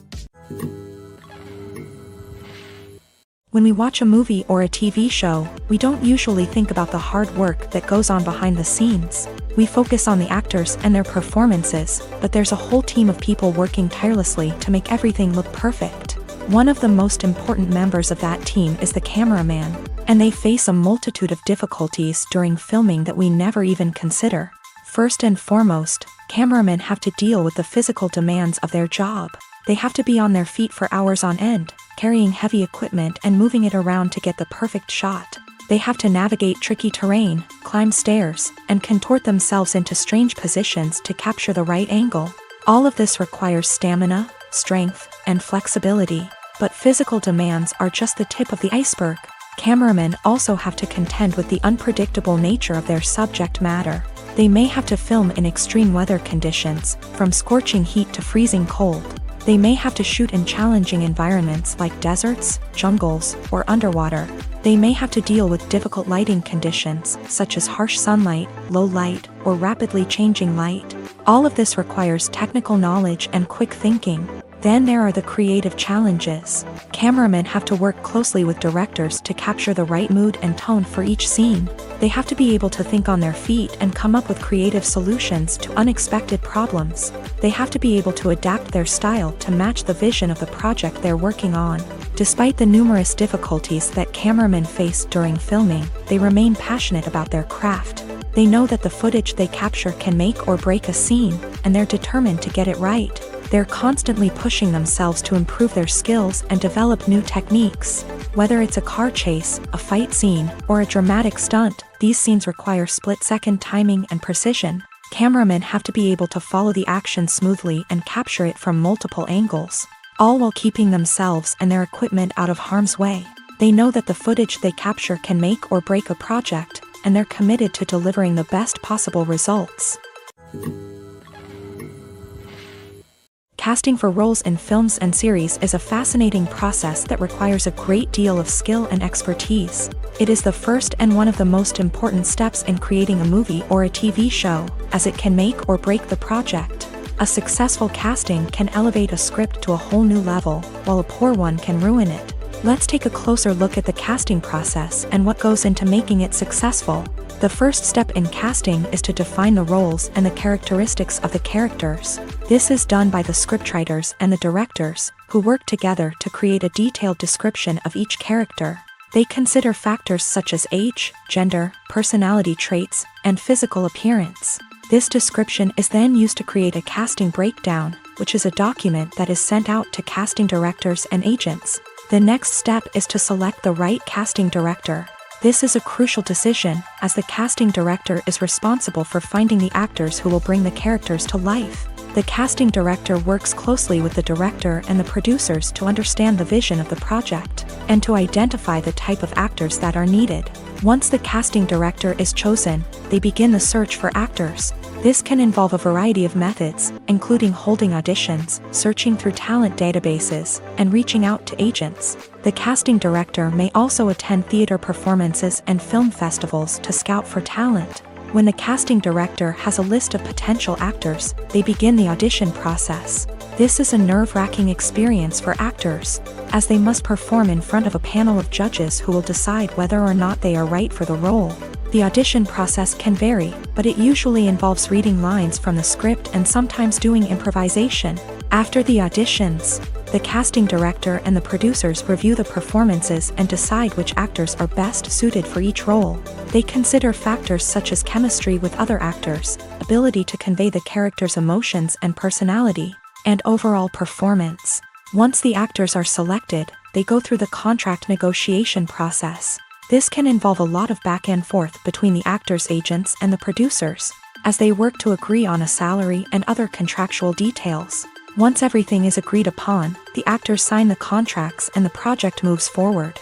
When we watch a movie or a TV show, we don't usually think about the hard work that goes on behind the scenes. We focus on the actors and their performances, but there's a whole team of people working tirelessly to make everything look perfect. One of the most important members of that team is the cameraman, and they face a multitude of difficulties during filming that we never even consider. First and foremost, cameramen have to deal with the physical demands of their job. They have to be on their feet for hours on end, carrying heavy equipment and moving it around to get the perfect shot. They have to navigate tricky terrain, climb stairs, and contort themselves into strange positions to capture the right angle. All of this requires stamina, strength, and flexibility. But physical demands are just the tip of the iceberg. Cameramen also have to contend with the unpredictable nature of their subject matter. They may have to film in extreme weather conditions, from scorching heat to freezing cold. They may have to shoot in challenging environments like deserts, jungles, or underwater. They may have to deal with difficult lighting conditions, such as harsh sunlight, low light, or rapidly changing light. All of this requires technical knowledge and quick thinking. Then there are the creative challenges. Cameramen have to work closely with directors to capture the right mood and tone for each scene. They have to be able to think on their feet and come up with creative solutions to unexpected problems. They have to be able to adapt their style to match the vision of the project they're working on. Despite the numerous difficulties that cameramen face during filming, they remain passionate about their craft. They know that the footage they capture can make or break a scene, and they're determined to get it right. They're constantly pushing themselves to improve their skills and develop new techniques. Whether it's a car chase, a fight scene, or a dramatic stunt, these scenes require split-second timing and precision. Cameramen have to be able to follow the action smoothly and capture it from multiple angles, all while keeping themselves and their equipment out of harm's way. They know that the footage they capture can make or break a project, and they're committed to delivering the best possible results. Casting for roles in films and series is a fascinating process that requires a great deal of skill and expertise. It is the first and one of the most important steps in creating a movie or a TV show, as it can make or break the project. A successful casting can elevate a script to a whole new level, while a poor one can ruin it. Let's take a closer look at the casting process and what goes into making it successful. The first step in casting is to define the roles and the characteristics of the characters. This is done by the scriptwriters and the directors, who work together to create a detailed description of each character. They consider factors such as age, gender, personality traits, and physical appearance. This description is then used to create a casting breakdown, which is a document that is sent out to casting directors and agents. The next step is to select the right casting director. This is a crucial decision, as the casting director is responsible for finding the actors who will bring the characters to life. The casting director works closely with the director and the producers to understand the vision of the project, and to identify the type of actors that are needed. Once the casting director is chosen, they begin the search for actors. This can involve a variety of methods, including holding auditions, searching through talent databases, and reaching out to agents. The casting director may also attend theater performances and film festivals to scout for talent. When the casting director has a list of potential actors, they begin the audition process. This is a nerve-wracking experience for actors, as they must perform in front of a panel of judges who will decide whether or not they are right for the role. The audition process can vary, but it usually involves reading lines from the script and sometimes doing improvisation. After the auditions, the casting director and the producers review the performances and decide which actors are best suited for each role. They consider factors such as chemistry with other actors, ability to convey the character's emotions and personality, and overall performance. Once the actors are selected, they go through the contract negotiation process. This can involve a lot of back and forth between the actors' agents and the producers, as they work to agree on a salary and other contractual details. Once everything is agreed upon, the actors sign the contracts and the project moves forward.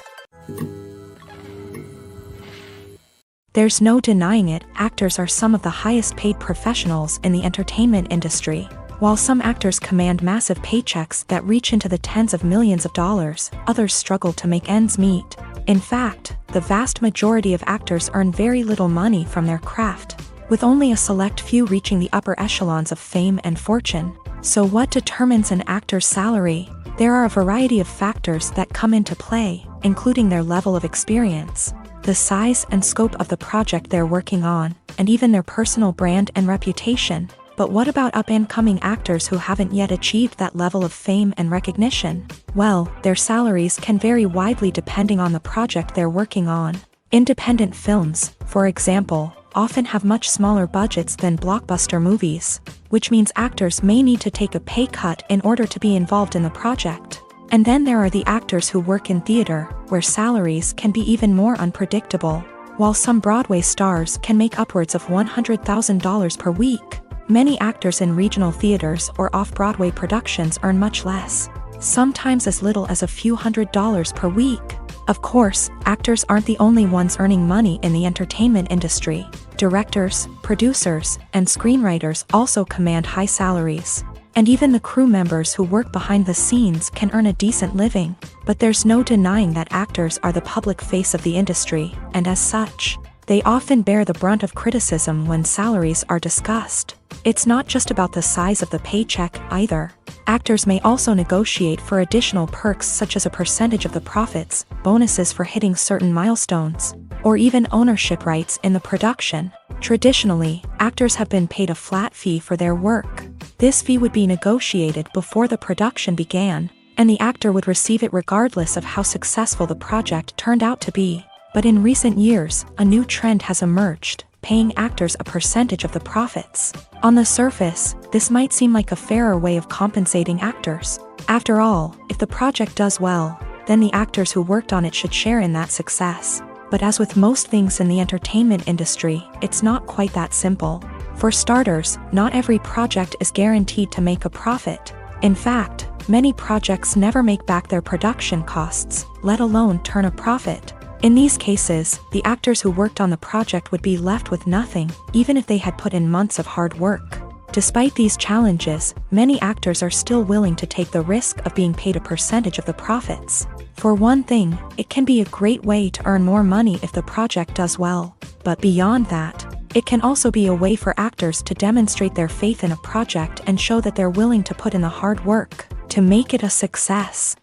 There's no denying it, actors are some of the highest paid professionals in the entertainment industry. While some actors command massive paychecks that reach into the tens of millions of dollars, others struggle to make ends meet. In fact, the vast majority of actors earn very little money from their craft, with only a select few reaching the upper echelons of fame and fortune. So what determines an actor's salary? There are a variety of factors that come into play, including their level of experience, the size and scope of the project they're working on, and even their personal brand and reputation. But what about up-and-coming actors who haven't yet achieved that level of fame and recognition? Well, their salaries can vary widely depending on the project they're working on. Independent films, for example, often have much smaller budgets than blockbuster movies, which means actors may need to take a pay cut in order to be involved in the project. And then there are the actors who work in theater, where salaries can be even more unpredictable. While some Broadway stars can make upwards of $100,000 per week, many actors in regional theaters or off-Broadway productions earn much less, sometimes as little as a few $100s per week. Of course, actors aren't the only ones earning money in the entertainment industry. Directors, producers, and screenwriters also command high salaries. And even the crew members who work behind the scenes can earn a decent living. But there's no denying that actors are the public face of the industry, and as such, they often bear the brunt of criticism when salaries are discussed. It's not just about the size of the paycheck, either. Actors may also negotiate for additional perks such as a percentage of the profits, bonuses for hitting certain milestones, or even ownership rights in the production. Traditionally, actors have been paid a flat fee for their work. This fee would be negotiated before the production began, and the actor would receive it regardless of how successful the project turned out to be. But in recent years, a new trend has emerged, paying actors a percentage of the profits. On the surface, this might seem like a fairer way of compensating actors. After all, if the project does well, then the actors who worked on it should share in that success. But as with most things in the entertainment industry, it's not quite that simple. For starters, not every project is guaranteed to make a profit. In fact, many projects never make back their production costs, let alone turn a profit. In these cases, the actors who worked on the project would be left with nothing, even if they had put in months of hard work. Despite these challenges, many actors are still willing to take the risk of being paid a percentage of the profits. For one thing, it can be a great way to earn more money if the project does well. But beyond that, it can also be a way for actors to demonstrate their faith in a project and show that they're willing to put in the hard work to make it a success.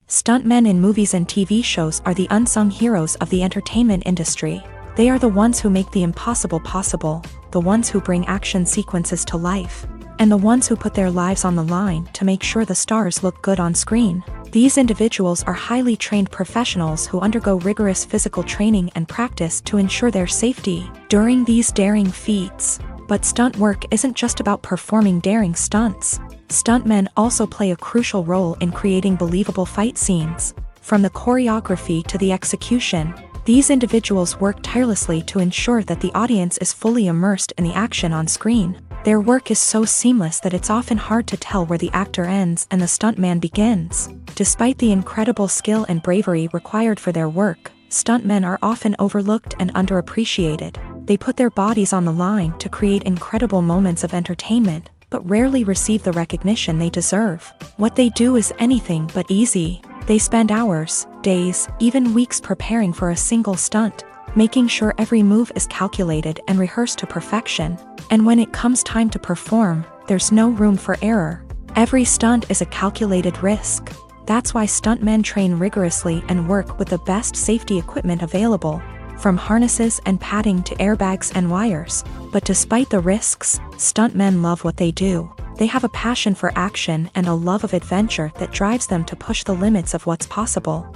Stuntmen in movies and TV shows are the unsung heroes of the entertainment industry. They are the ones who make the impossible possible, the ones who bring action sequences to life, and the ones who put their lives on the line to make sure the stars look good on screen. These individuals are highly trained professionals who undergo rigorous physical training and practice to ensure their safety. During these daring feats, But stunt work isn't just about performing daring stunts. Stuntmen also play a crucial role in creating believable fight scenes. From the choreography to the execution, these individuals work tirelessly to ensure that the audience is fully immersed in the action on screen. Their work is so seamless that it's often hard to tell where the actor ends and the stuntman begins. Despite the incredible skill and bravery required for their work, stuntmen are often overlooked and underappreciated. They put their bodies on the line to create incredible moments of entertainment, but rarely receive the recognition they deserve. What they do is anything but easy. They spend hours, days, even weeks preparing for a single stunt, making sure every move is calculated and rehearsed to perfection. And when it comes time to perform, there's no room for error. Every stunt is a calculated risk. That's why stuntmen train rigorously and work with the best safety equipment available, from harnesses and padding to airbags and wires. But despite the risks, stuntmen love what they do. They have a passion for action and a love of adventure that drives them to push the limits of what's possible.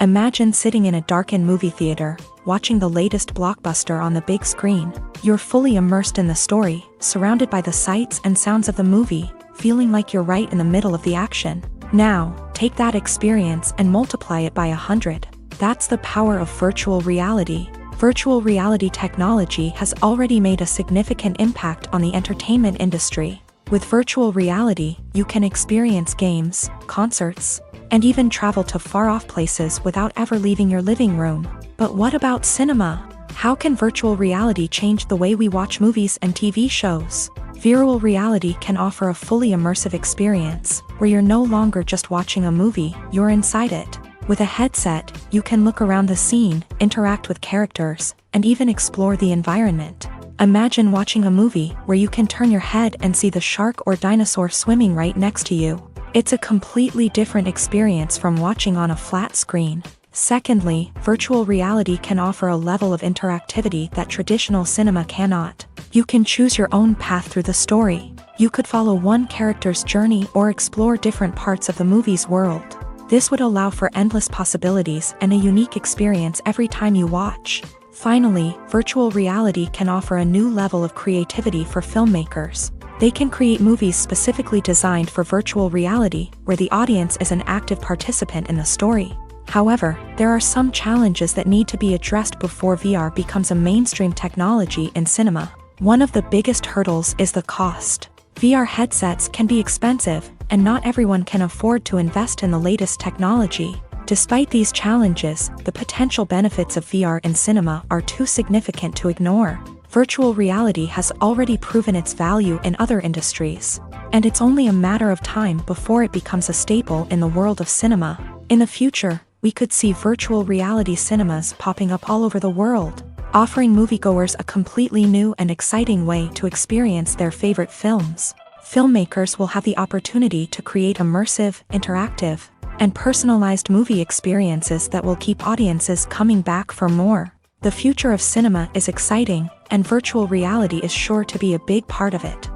Imagine sitting in a darkened movie theater, watching the latest blockbuster on the big screen. You're fully immersed in the story, surrounded by the sights and sounds of the movie, feeling like you're right in the middle of the action. Now, take that experience and multiply it by 100. That's the power of virtual reality. Virtual reality technology has already made a significant impact on the entertainment industry. With virtual reality, you can experience games, concerts, and even travel to far-off places without ever leaving your living room. But what about cinema? How can virtual reality change the way we watch movies and TV shows? Virtual reality can offer a fully immersive experience, where you're no longer just watching a movie, you're inside it. With a headset, you can look around the scene, interact with characters, and even explore the environment. Imagine watching a movie where you can turn your head and see the shark or dinosaur swimming right next to you. It's a completely different experience from watching on a flat screen. Secondly, virtual reality can offer a level of interactivity that traditional cinema cannot. You can choose your own path through the story. You could follow one character's journey or explore different parts of the movie's world. This would allow for endless possibilities and a unique experience every time you watch. Finally, virtual reality can offer a new level of creativity for filmmakers. They can create movies specifically designed for virtual reality, where the audience is an active participant in the story. However, there are some challenges that need to be addressed before VR becomes a mainstream technology in cinema. One of the biggest hurdles is the cost. VR headsets can be expensive, and not everyone can afford to invest in the latest technology. Despite these challenges, the potential benefits of VR in cinema are too significant to ignore. Virtual reality has already proven its value in other industries, and it's only a matter of time before it becomes a staple in the world of cinema. In the future, we could see virtual reality cinemas popping up all over the world, offering moviegoers a completely new and exciting way to experience their favorite films. Filmmakers will have the opportunity to create immersive, interactive, and personalized movie experiences that will keep audiences coming back for more. The future of cinema is exciting, and virtual reality is sure to be a big part of it.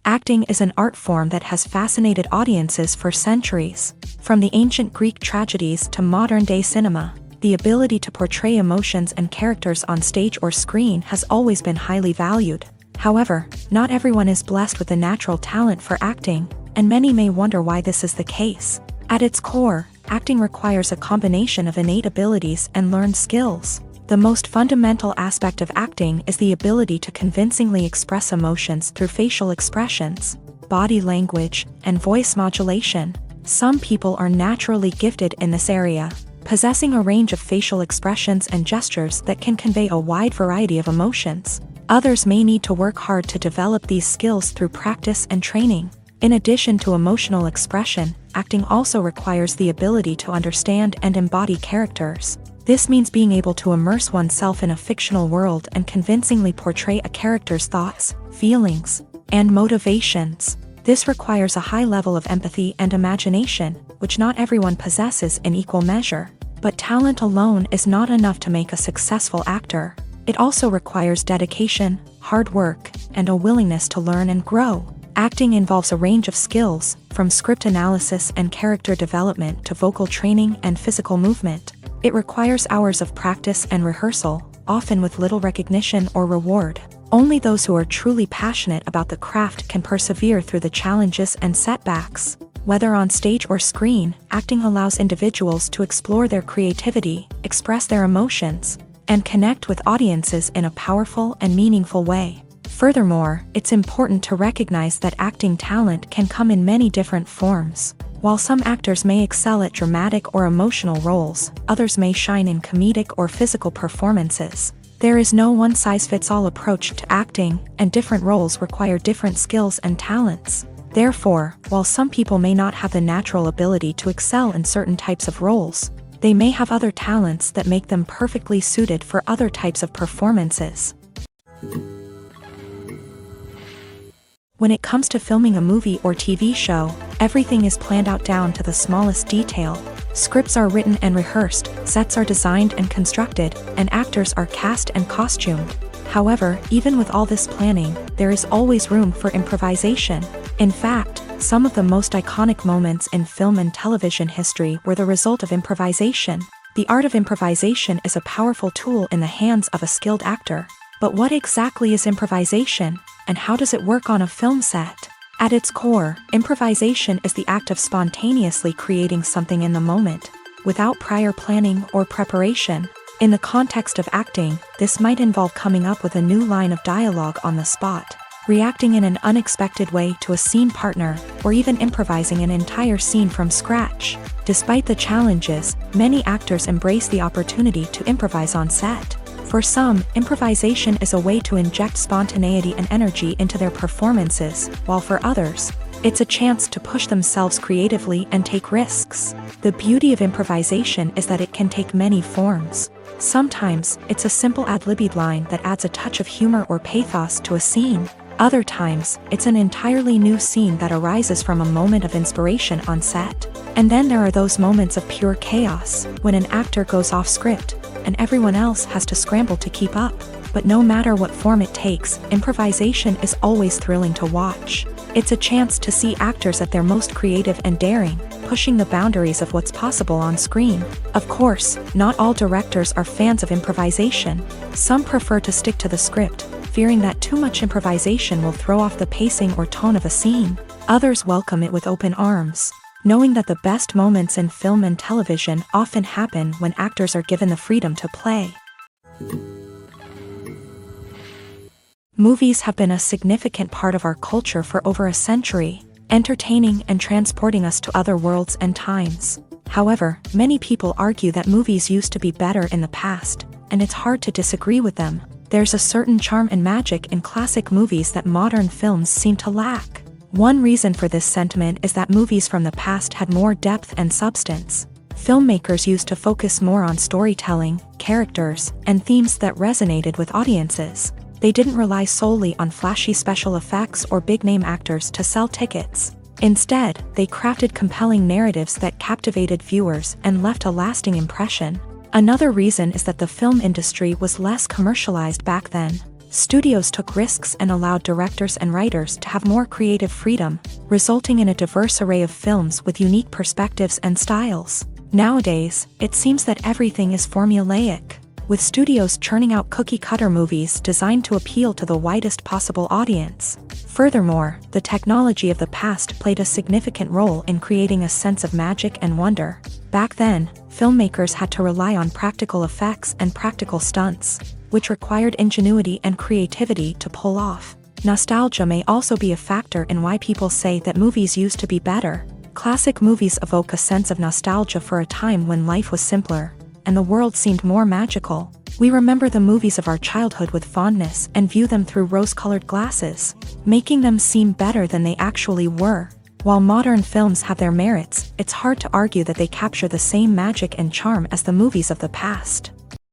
Acting is an art form that has fascinated audiences for centuries. From the ancient Greek tragedies to modern-day cinema, the ability to portray emotions and characters on stage or screen has always been highly valued. However, not everyone is blessed with a natural talent for acting, and many may wonder why this is the case. At its core, acting requires a combination of innate abilities and learned skills. The most fundamental aspect of acting is the ability to convincingly express emotions through facial expressions, body language, and voice modulation. Some people are naturally gifted in this area, possessing a range of facial expressions and gestures that can convey a wide variety of emotions. Others may need to work hard to develop these skills through practice and training. In addition to emotional expression, acting also requires the ability to understand and embody characters. This means being able to immerse oneself in a fictional world and convincingly portray a character's thoughts, feelings, and motivations. This requires a high level of empathy and imagination, which not everyone possesses in equal measure. But talent alone is not enough to make a successful actor. It also requires dedication, hard work, and a willingness to learn and grow. Acting involves a range of skills, from script analysis and character development to vocal training and physical movement. It requires hours of practice and rehearsal, often with little recognition or reward. Only those who are truly passionate about the craft can persevere through the challenges and setbacks. Whether on stage or screen, acting allows individuals to explore their creativity, express their emotions, and connect with audiences in a powerful and meaningful way. Furthermore, it's important to recognize that acting talent can come in many different forms. While some actors may excel at dramatic or emotional roles, others may shine in comedic or physical performances. There is no one-size-fits-all approach to acting, and different roles require different skills and talents. Therefore, while some people may not have the natural ability to excel in certain types of roles, they may have other talents that make them perfectly suited for other types of performances. When it comes to filming a movie or TV show, everything is planned out down to the smallest detail. Scripts are written and rehearsed, sets are designed and constructed, and actors are cast and costumed. However, even with all this planning, there is always room for improvisation. In fact, some of the most iconic moments in film and television history were the result of improvisation. The art of improvisation is a powerful tool in the hands of a skilled actor. But what exactly is improvisation, and how does it work on a film set? At its core, improvisation is the act of spontaneously creating something in the moment, without prior planning or preparation. In the context of acting, this might involve coming up with a new line of dialogue on the spot, reacting in an unexpected way to a scene partner, or even improvising an entire scene from scratch. Despite the challenges, many actors embrace the opportunity to improvise on set. For some, improvisation is a way to inject spontaneity and energy into their performances, while for others, it's a chance to push themselves creatively and take risks. The beauty of improvisation is that it can take many forms. Sometimes, it's a simple ad-libbed line that adds a touch of humor or pathos to a scene. Other times, it's an entirely new scene that arises from a moment of inspiration on set. And then there are those moments of pure chaos, when an actor goes off script, and everyone else has to scramble to keep up. But no matter what form it takes, improvisation is always thrilling to watch. It's a chance to see actors at their most creative and daring, pushing the boundaries of what's possible on screen. Of course, not all directors are fans of improvisation. Some prefer to stick to the script, fearing that too much improvisation will throw off the pacing or tone of a scene. Others welcome it with open arms, knowing that the best moments in film and television often happen when actors are given the freedom to play. Movies have been a significant part of our culture for over a century, entertaining and transporting us to other worlds and times. However, many people argue that movies used to be better in the past, and it's hard to disagree with them. There's a certain charm and magic in classic movies that modern films seem to lack. One reason for this sentiment is that movies from the past had more depth and substance. Filmmakers used to focus more on storytelling, characters, and themes that resonated with audiences. They didn't rely solely on flashy special effects or big-name actors to sell tickets. Instead, they crafted compelling narratives that captivated viewers and left a lasting impression. Another reason is that the film industry was less commercialized back then. Studios took risks and allowed directors and writers to have more creative freedom, resulting in a diverse array of films with unique perspectives and styles. Nowadays, it seems that everything is formulaic, with studios churning out cookie-cutter movies designed to appeal to the widest possible audience. Furthermore, the technology of the past played a significant role in creating a sense of magic and wonder. Back then, filmmakers had to rely on practical effects and practical stunts, which required ingenuity and creativity to pull off. Nostalgia may also be a factor in why people say that movies used to be better. Classic movies evoke a sense of nostalgia for a time when life was simpler, and the world seemed more magical. We remember the movies of our childhood with fondness and view them through rose-colored glasses, making them seem better than they actually were. While modern films have their merits, it's hard to argue that they capture the same magic and charm as the movies of the past.